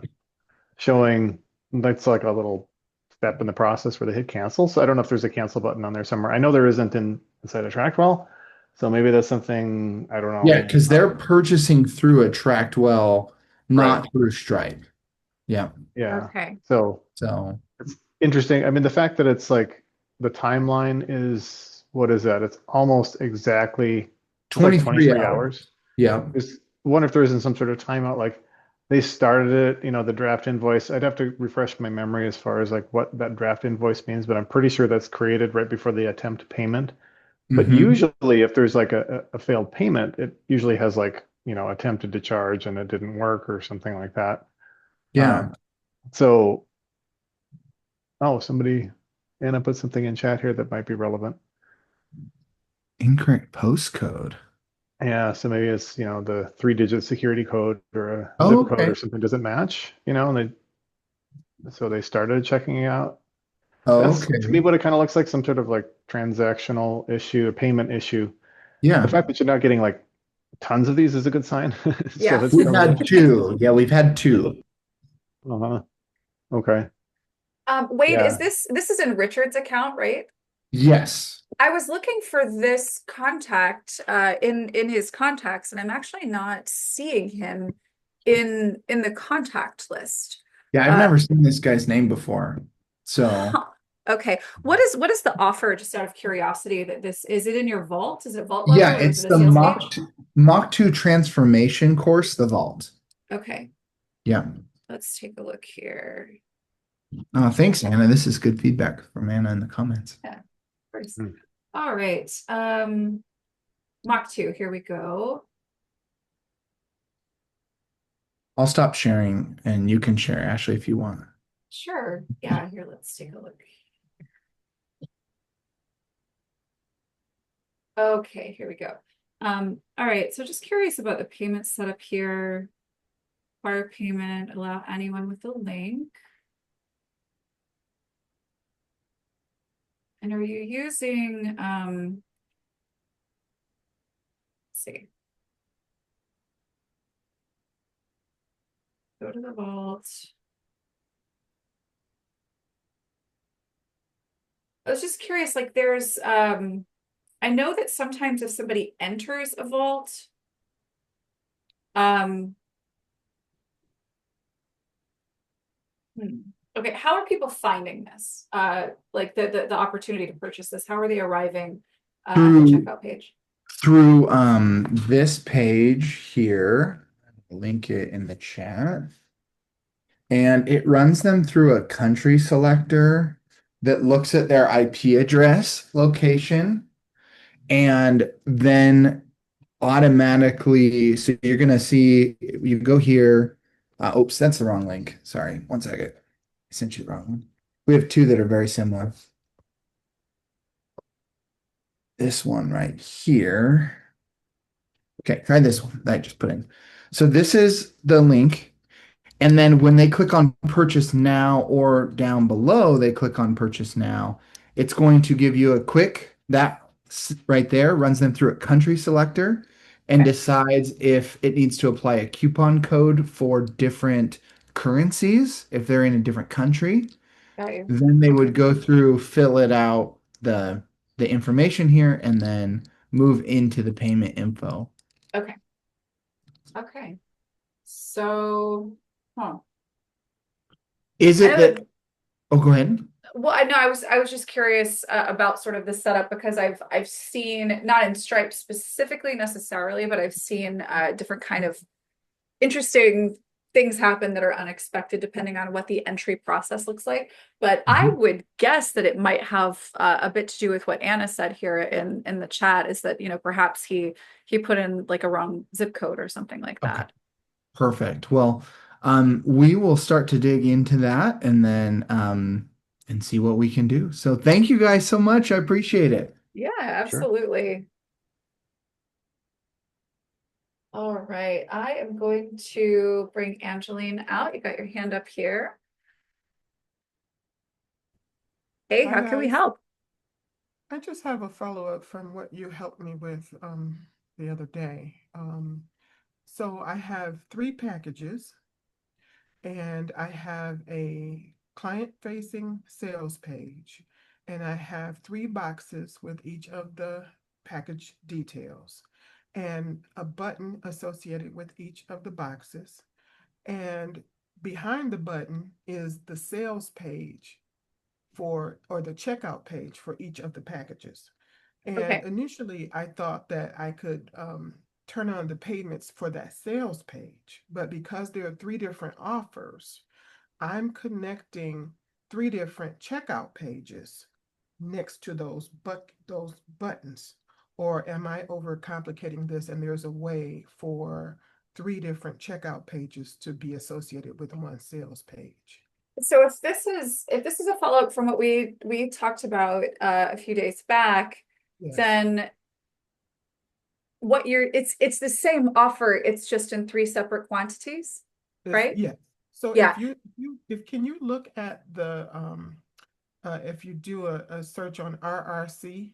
B: showing that's like a little step in the process where they hit cancel. So I don't know if there's a cancel button on there somewhere. I know there isn't inside of TrackWell. So maybe that's something, I don't
C: Yeah,
B: know.
C: because they're purchasing through AttractWell,
B: Right.
C: not through Stripe. Yeah.
B: Yeah.
A: Okay.
B: So
C: So
B: it's interesting. I mean, the fact that it's like the timeline is, what is that? It's almost exactly, it's like
C: 23
B: 23
C: hours.
B: hours.
C: Yeah.
B: Is wonder if there isn't some sort of timeout, like they started it, the draft invoice. I'd have to refresh my memory as far as like what that draft invoice means, but I'm pretty sure that's created right before they attempt payment. But
C: Hmm.
B: usually if there's like a failed payment, it usually has like, attempted to charge and it didn't work or something like that.
C: Yeah.
B: So, oh, Anna put something in chat here that might be relevant.
C: Incorrect postcode.
B: Yeah, so maybe it's, the 3-digit security code or a
C: Oh,
B: zip code
C: okay.
B: or something doesn't match, and so they started checking it out. That's to me
C: Okay.
B: what it kind of looks like, some sort of like transactional issue, a payment issue. The
C: Yeah.
B: fact that you're not getting like tons of these is a good sign. So
A: Yeah.
B: that's
C: We've
B: probably,
C: had two. Yeah, we've had two.
B: uh-huh. Okay.
A: Wade, is
B: Yeah.
A: this is in Richard's account, right?
C: Yes.
A: I was looking for this contact in his contacts, and I'm actually not seeing him in the contact list.
C: Yeah, I've
A: Uh,
C: never seen this guy's name before. So,
A: huh. Okay. What is the offer, just out of curiosity, that this is it in your vault? Is it vault level
C: yeah,
A: or is
C: it's
A: it a
C: the
A: sales page?
C: Mach 2 transformation course, the Vault.
A: Okay.
C: Yeah.
A: Let's take a look here.
C: Oh, thanks, Anna. This is good feedback from Anna in the comments.
A: Yeah, of course.
B: Hmm.
A: All right. Mach 2, here we go.
C: I'll stop sharing and you can share, Ashley, if you want.
A: Sure. Yeah, here, let's take a look. Okay, here we go. All right, so just curious about the payment setup here. Require payment, allow anyone with a link. And are you using, let's see, go to the vault. I was just curious, like there's, I know that sometimes if somebody enters a vault, um, hmm, okay, how are people finding this? Like the opportunity to purchase this, how are they arriving at the
C: Through
A: checkout page?
C: through this page here, link it in the chat, and it runs them through a country selector that looks at their IP address location and then automatically, so you're gonna see, you go here. Oops, that's the wrong link. Sorry, one second. I sent you the wrong one. We have two that are very similar. This one right here. Okay, try this one that I just put in. So this is the link, And then when they click on purchase now or down below, they click on purchase now, it's going to give you a quick, right there runs them through a country selector and
A: Okay,
C: decides if it needs to apply a coupon code for different currencies if they're in a different country.
A: got you.
C: Then they would go through, fill it out, the information here, and then move into the payment info.
A: Okay, okay. So, huh.
C: Is
A: I
C: it
A: know.
C: that, oh, go ahead.
A: Well, I know I was just curious about sort of the setup because I've seen not in Stripe specifically necessarily, but I've seen different kind of interesting things happen that are unexpected depending on what the entry process looks like. But I
C: Mhm.
A: would guess that it might have a bit to do with what Anna said here in the chat is that, perhaps he put in like a wrong zip code or something like
C: Okay.
A: that.
C: Perfect. Well, we will start to dig into that and see what we can do. So thank you guys so much. I appreciate it.
A: Yeah,
B: Sure.
A: absolutely. All right, I am going to bring Angeline out. You got your hand up here. Hey,
D: Hi
A: how can we
D: guys.
A: help?
D: I just have a follow-up from what you helped me with the other day. So I have three packages and I have a client-facing sales page and I have three boxes with each of the package details and a button associated with each of the boxes. And behind the button is the sales page or the checkout page for each of the packages. And
A: Okay.
D: initially, I thought that I could turn on the payments for that sales page, but because there are three different offers, I'm connecting three different checkout pages next to those buttons. Or am I overcomplicating this? And there's a way for three different checkout pages to be associated with one sales page.
A: So if this is a follow-up from what we talked about a few days back,
D: Yes.
A: then it's the same offer, it's just in three separate quantities,
D: It's,
A: right?
D: yes. So
A: Yeah,
D: if can you look at the if you do a search on RRC,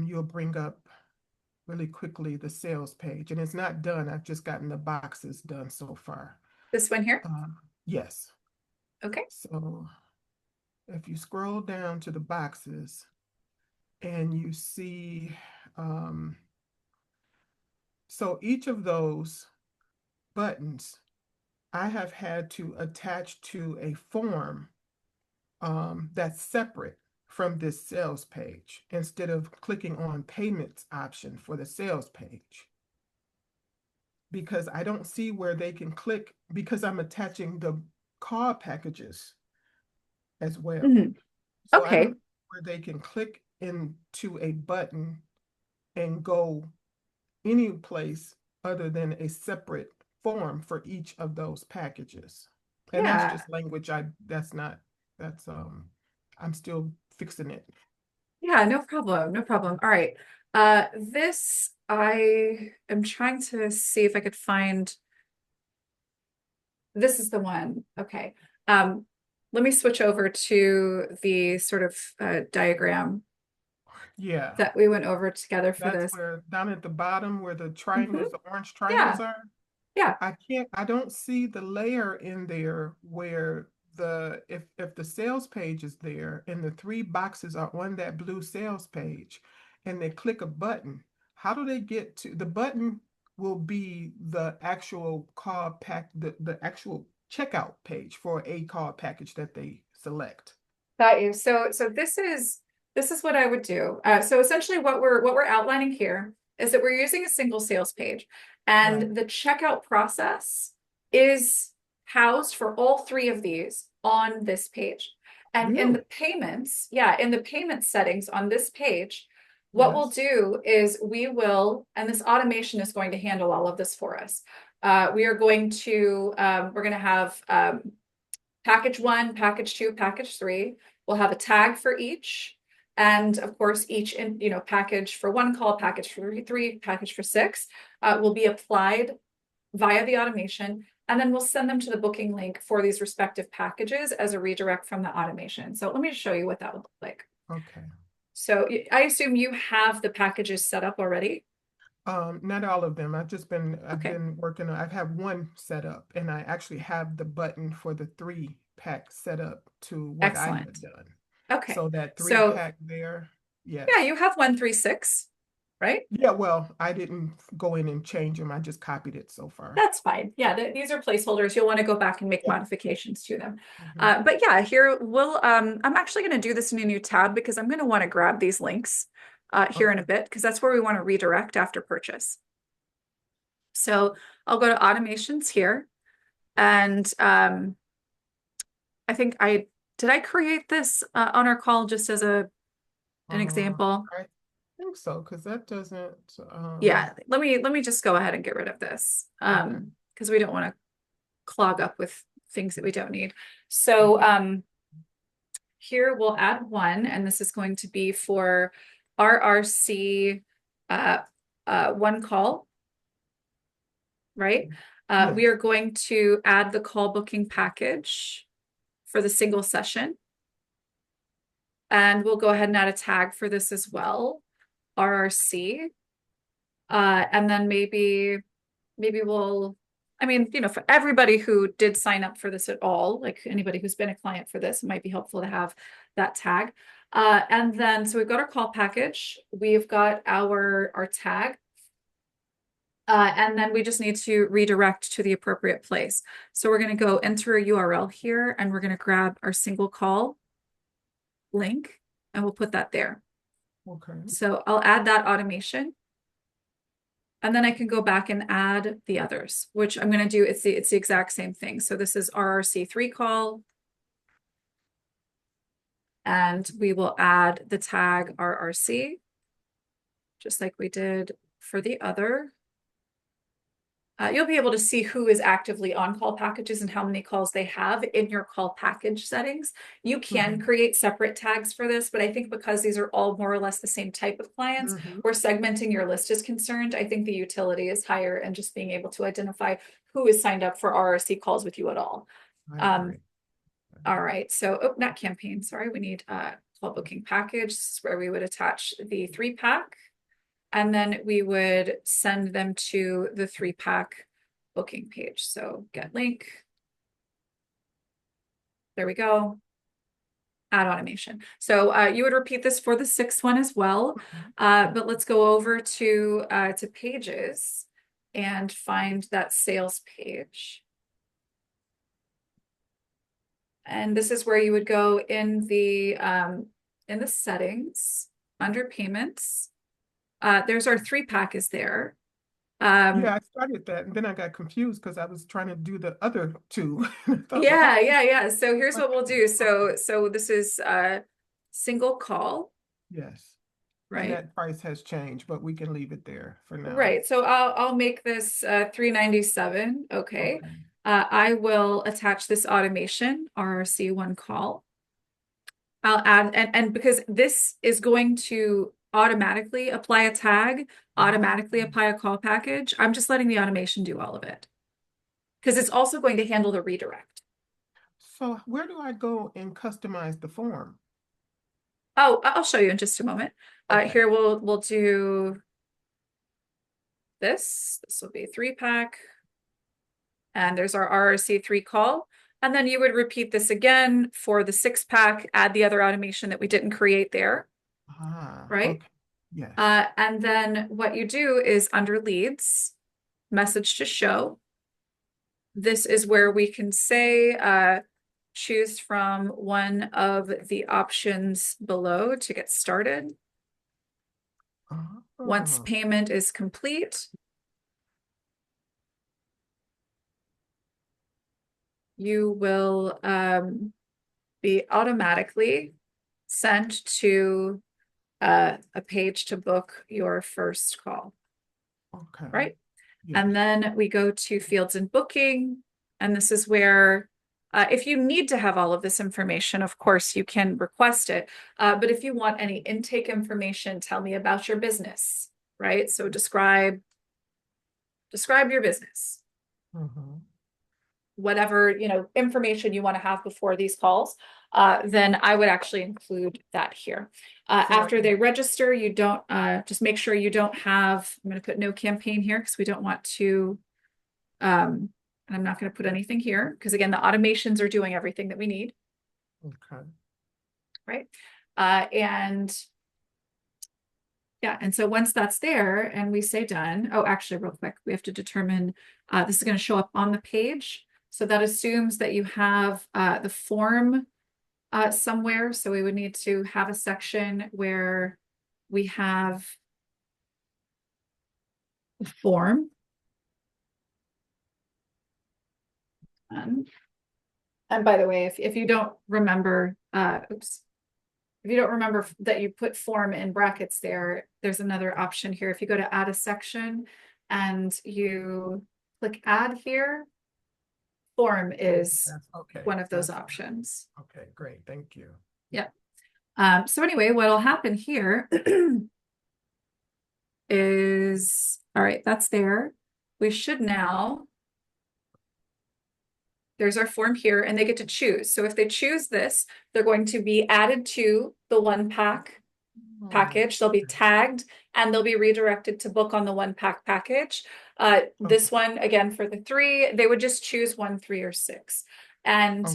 D: you'll bring up really quickly the sales page, and it's not done. I've just gotten the boxes done so far.
A: this one here.
D: Uh, yes.
A: Okay.
D: So if you scroll down to the boxes and you see, um, so each of those buttons I have had to attach to a form that's separate from this sales page instead of clicking on payments option for the sales page because I don't see where they can click because I'm attaching the car packages as well.
A: Mhm.
D: So I don't
A: Okay.
D: know where they can click into a button and go any place other than a separate form for each of those packages. And that's
A: Yeah.
D: just language that's not that's I'm still fixing it.
A: Yeah, no problem. No problem. All right. This I am trying to see if I could find. This is the one. Okay. Um, Let me switch over to the sort of diagram
D: Yeah,
A: that we went over together for
D: that's
A: this.
D: where down at the bottom where the
A: Mhm.
D: triangles, the orange triangles
A: Yeah,
D: are.
A: yeah.
D: I don't see the layer in there where if the sales page is there and the three boxes are on that blue sales page and they click a button, how do they get to the button will be the actual the actual checkout page for a call package that they select.
A: Got you. So this is what I would do. So essentially what we're outlining here is that we're using a single sales page,
D: Right.
A: and the checkout process is housed for all three of these on this page. And in the
D: Really?
A: payments, yeah, in the payment settings on this page, what we'll
D: Yes.
A: do is we will, and this automation is going to handle all of this for us. We are going to we're going to have package one, package two, package three. We'll have a tag for each. And of course, each package for one call, package for three, package for six will be applied via the automation. and then we'll send them to the booking link for these respective packages as a redirect from the automation. So let me just show you what that would look like.
D: Okay.
A: So I assume you have the packages set up already.
D: Not all of them. I've
A: Okay,
D: been working on, I've had one set up, and I actually have the button for the 3-pack set up to what I
A: excellent.
D: had done.
A: Okay,
D: So that three
A: so
D: pack there,
A: yeah,
D: yes.
A: you have 136, right?
D: Yeah, well, I didn't go in and change them. I just copied it so far.
A: That's fine. Yeah, these are placeholders. You'll want to go back and make
D: Yeah.
A: modifications to them.
D: Mhm.
A: But yeah, here I'm actually going to do this in a new tab because I'm going to want to grab these links here in a
D: Okay.
A: bit because that's where we want to redirect after purchase. So I'll go to automations here, and I think did I create this on our call just as an
D: Uh,
A: example?
D: I think so, because that doesn't,
A: Yeah, let me just go ahead and get rid of this
D: okay.
A: because we don't want to clog up with things that we don't need. So here we'll add one, and this is going to be for RRC uh, one call, right? We
D: Yes.
A: are going to add the call booking package for the single session. And we'll go ahead and add a tag for this as well, RRC. And then maybe we'll, I mean, for everybody who did sign up for this at all, like anybody who's been a client for this, it might be helpful to have that tag. And then, so we've got our call package, we've got our tag, and then we just need to redirect to the appropriate place. So we're going to go enter a URL here, and we're going to grab our single call link, and we'll put that there.
D: Okay.
A: So I'll add that automation. And then I can go back and add the others, which I'm going to do. It's the exact same thing. So this is RRC3 call. And we will add the tag RRC, just like we did for the other. You'll be able to see who is actively on call packages and how many calls they have in your call package settings. You can create separate tags for this, but I think because these are all more or less the same type of clients,
D: Mm-hmm.
A: where segmenting your list is concerned, I think the utility is higher and just being able to identify who is signed up for RRC calls with you at all.
D: I agree.
A: All right, so not campaign, sorry, we need call booking package. This is where we would attach the 3-pack. And then we would send them to the 3-pack booking page. So get link. There we go. Add automation. So you would repeat this for the 6th one as well. But let's go over to pages and find that sales page. And this is where you would go in the settings under payments. There's our 3-pack is there.
D: Yeah, I started that, and then I got confused because I was trying to do the other two. I thought, well,
A: Yeah. So here's what we'll do.
D: okay.
A: So this is a single call,
D: Yes. And
A: right?
D: that price has changed, but we can leave it there for now.
A: Right. So I'll make this 397. Okay.
D: Okay.
A: I will attach this automation, RRC1 call. I'll add and because this is going to automatically apply a tag,
D: Ah,
A: automatically apply a call package. I'm just letting the automation do all of it because it's also going to handle the redirect.
D: so where do I go and customize the form?
A: Oh, I'll show you in just a moment.
D: Okay.
A: Here we'll do this. This will be 3-pack. And there's our RRC3 call. And then you would repeat this again for the 6-pack, add the other automation that we didn't create there,
D: Ah,
A: right?
D: okay. Yes.
A: And then what you do is under leads, message to show. This is where we can say, choose from one of the options below to get started. Once
D: Oh,
A: payment is complete, you will be automatically sent to a page to book your first call,
D: okay.
A: right?
D: Yes.
A: And then we go to fields and booking. And this is where, if you need to have all of this information, of course, you can request it. But if you want any intake information, tell me about your business, right? So describe your business.
D: Mhm.
A: whatever, information you want to have before these calls, then I would actually include that here.
D: So
A: After they register, you don't, just make sure you don't have, I'm going to put no campaign here because we don't want to, and I'm not going to put anything here because again, the automations are doing everything that we need.
D: okay.
A: Right. And yeah, and so once that's there and we say done, oh, actually real quick, we have to determine, this is going to show up on the page. So that assumes that you have the form somewhere. So we would need to have a section where we have the form. And by the way, if you don't remember, oops. If you don't remember that you put form in brackets there, there's another option here. If you go to add a section and you click add here, form is
D: Okay.
A: one of those options.
D: Okay, great. Thank you.
A: Yeah. So anyway, what'll happen here is, all right, that's there. We should now, there's our form here and they get to choose. So if they choose this, they're going to be added to the one package. They'll be tagged and they'll be redirected to book on the one package. This one, again, for the 3, they would just choose 1, 3, or 6. And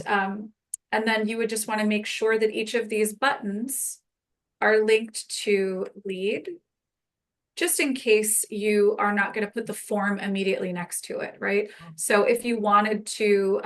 A: then you would just want to make sure that each of these buttons are linked to lead, just in case you are not going to put the form immediately next to it, right? So if you wanted to,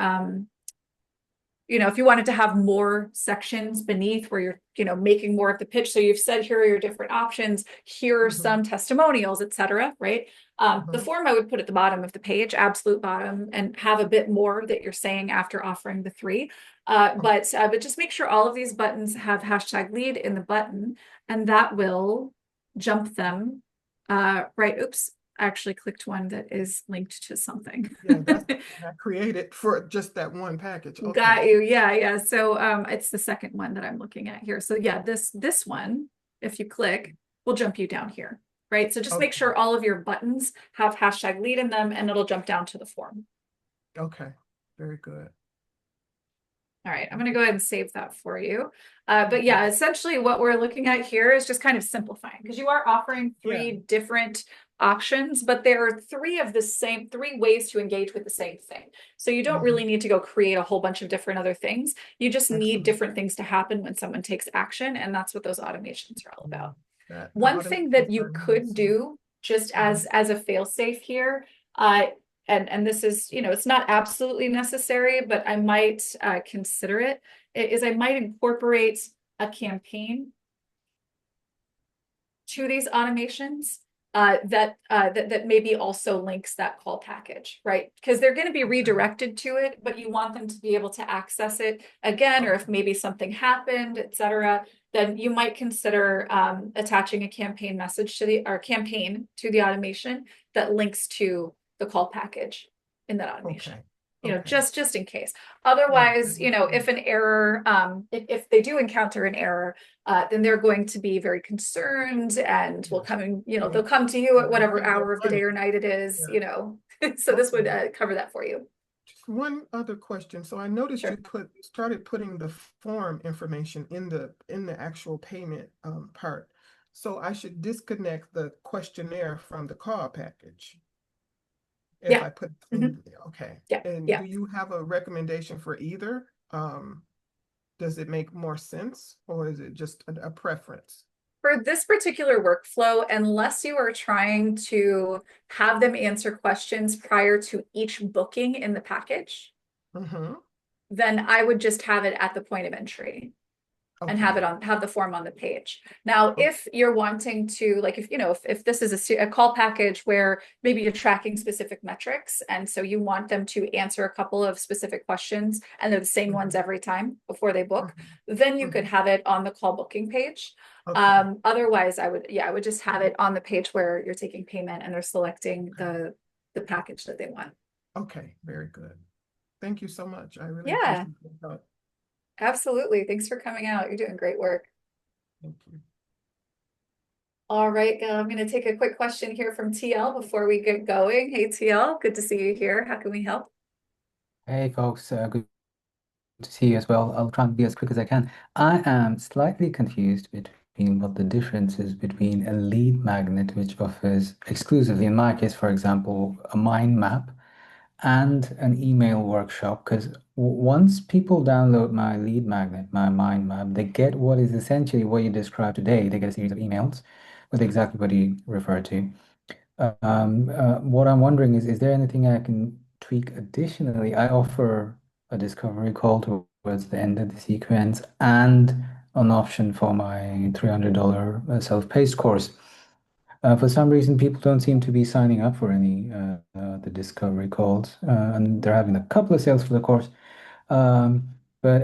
A: if you wanted to have more sections beneath where you're, making more of the pitch. So you've said, here are your different options. Here are some testimonials, etc. Right? The form I would put at the bottom of the page, absolute bottom, and have a bit more that you're saying after offering the 3. But just make sure all of these buttons have hashtag lead in the button, and that will jump them. Right. Oops. I actually clicked one that is linked to something.
D: Yeah, that's I created for just that one package. Okay.
A: Got you. Yeah. So it's the second one that I'm looking at here. So yeah, this one, if you click, will jump you down here. Right. So just make sure all of your buttons have hashtag lead in them and it'll jump down to the form.
D: Okay. Very good.
A: All right, I'm going to go ahead and save that for you. But yeah, essentially what we're looking at here is just kind of simplifying because you are offering 3 different options, but there are 3 ways to engage with the same thing. So you don't really need to go create a whole bunch of different other things. You just need different things to happen when someone takes action. And that's what those automations are all about. One thing that you could do just as a fail-safe here, and this is, it's not absolutely necessary, but I might consider it, is I might incorporate a campaign to these automations that maybe also links that call package, right? Because they're going to be redirected to it, but you want them to be able to access it again, or if maybe something happened, etc., then you might consider attaching a campaign message to the automation that links to the call package in that automation. Just in case. Otherwise, if an error, if they do encounter an error, then they're going to be very concerned and will come in, they'll come to you at whatever hour of the day or night it is, So this would cover that for you.
D: Just one other question. So I noticed you started putting the form information in the actual payment part. So I should disconnect the questionnaire from the call package. If I put okay. And do you have a recommendation for either? Does it make more sense or is it just a preference?
A: For this particular workflow, unless you are trying to have them answer questions prior to each booking in the package, then I would just have it at the point of entry. And have the form on the page. Now, if you're wanting to, like, if this is a call package where maybe you're tracking specific metrics, and so you want them to answer a couple of specific questions, and they're the same ones every time before they book, then you could have it on the call booking page. Otherwise, I would just have it on the page where you're taking payment and they're selecting the package that they want.
D: Okay, very good. Thank you so much. I really appreciate that.
A: Absolutely. Thanks for coming out. You're doing great work.
D: Thank you.
A: All right, I'm going to take a quick question here from TL before we get going. Hey, TL, good to see you here. How can we help?
E: Hey folks, good to see you as well. I'll try and be as quick as I can. I am slightly confused between what the difference is between a lead magnet, which offers exclusively, in my case, for example, a mind map, and an email workshop. Because once people download my lead magnet, my mind map, they get what is essentially what you described today. They get a series of emails with exactly what you referred to. What I'm wondering is there anything I can tweak additionally? I offer a discovery call towards the end of the sequence and an option for my $300 self-paced course. For some reason, people don't seem to be signing up for any the discovery calls, and they're having a couple of sales for the course. Um, but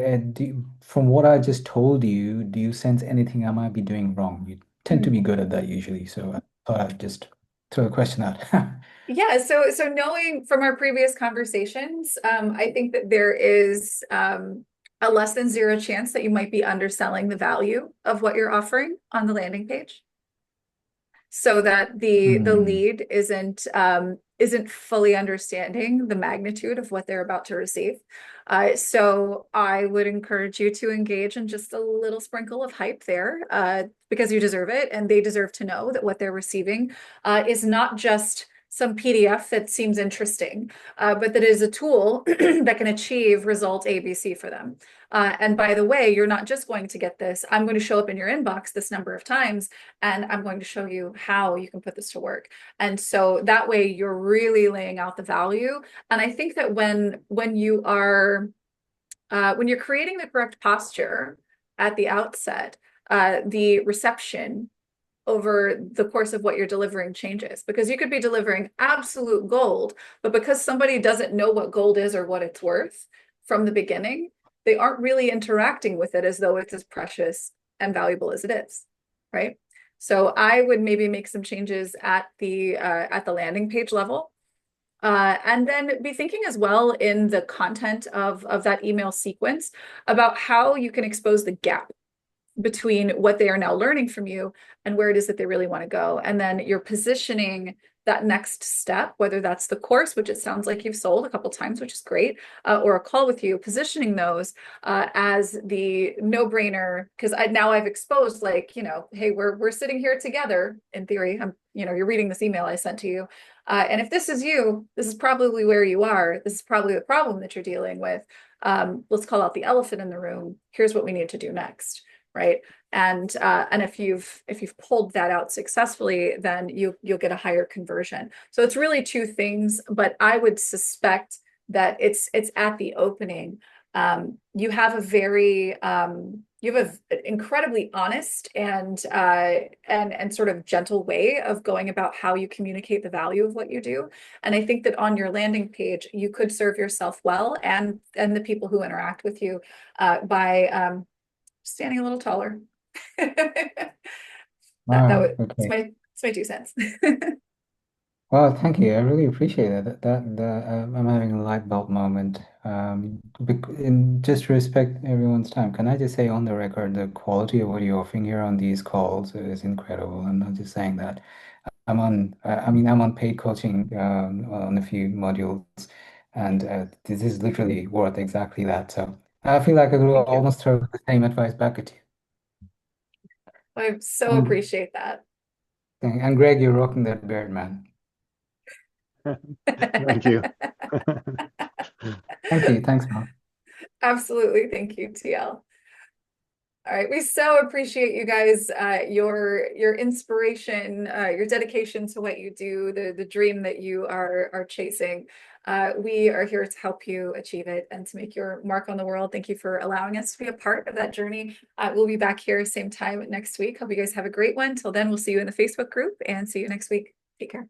E: from what I just told you, do you sense anything I might be doing wrong? You tend to be good at that usually, so I thought I'd just throw a question out.
A: Yeah, so knowing from our previous conversations, I think that there is a less than zero chance that you might be underselling the value of what you're offering on the landing page, so that the
E: Hmm.
A: lead isn't fully understanding the magnitude of what they're about to receive. So I would encourage you to engage in just a little sprinkle of hype there, because you deserve it, and they deserve to know that what they're receiving is not just some PDF that seems interesting, but that is a tool that can achieve result ABC for them. And by the way, you're not just going to get this. I'm going to show up in your inbox this number of times, and I'm going to show you how you can put this to work. And so that way you're really laying out the value. And I think that when you are when you're creating the correct posture at the outset, the reception over the course of what you're delivering changes, because you could be delivering absolute gold, but because somebody doesn't know what gold is or what it's worth from the beginning, they aren't really interacting with it as though it's as precious and valuable as it is, right? So I would maybe make some changes at the landing page level, and then be thinking as well in the content of that email sequence about how you can expose the gap between what they are now learning from you and where it is that they really want to go. And then you're positioning that next step, whether that's the course, which it sounds like you've sold a couple times, which is great, or a call with you, positioning those as the no-brainer. Because now I've exposed, like, hey, we're sitting here together. In theory, you're reading this email I sent to you, and if this is you, this is probably where you are. This is probably the problem that you're dealing with. Let's call out the elephant in the room. Here's what we need to do next, right? And if you've pulled that out successfully, then you'll get a higher conversion. So it's really two things, but I would suspect that it's at the opening. You have a very you have an incredibly honest and sort of gentle way of going about how you communicate the value of what you do. And I think that on your landing page, you could serve yourself well and the people who interact with you by standing a little taller.
E: Wow,
A: It's
E: okay.
A: my 2 cents.
E: Well, thank you. I really appreciate it. I'm having a light bulb moment. In just respect everyone's time, can I just say on the record, the quality of what you're offering here on these calls is incredible. I'm not just saying that. I'm on paid coaching on a few modules, and this is literally worth exactly that. So I feel like I could
A: Thank you.
E: almost throw the same advice back at you.
A: I so
E: And,
A: appreciate that.
E: and Greg, you're rocking that beard, man.
B: Thank you.
E: Thank you. Thanks, man.
A: Absolutely. Thank you, TL. All right, we so appreciate you guys, your inspiration, your dedication to what you do, the dream that you are chasing. We are here to help you achieve it and to make your mark on the world. Thank you for allowing us to be a part of that journey. We'll be back here same time next week. Hope you guys have a great one. Till then, we'll see you in the Facebook group and see you next week. Take care.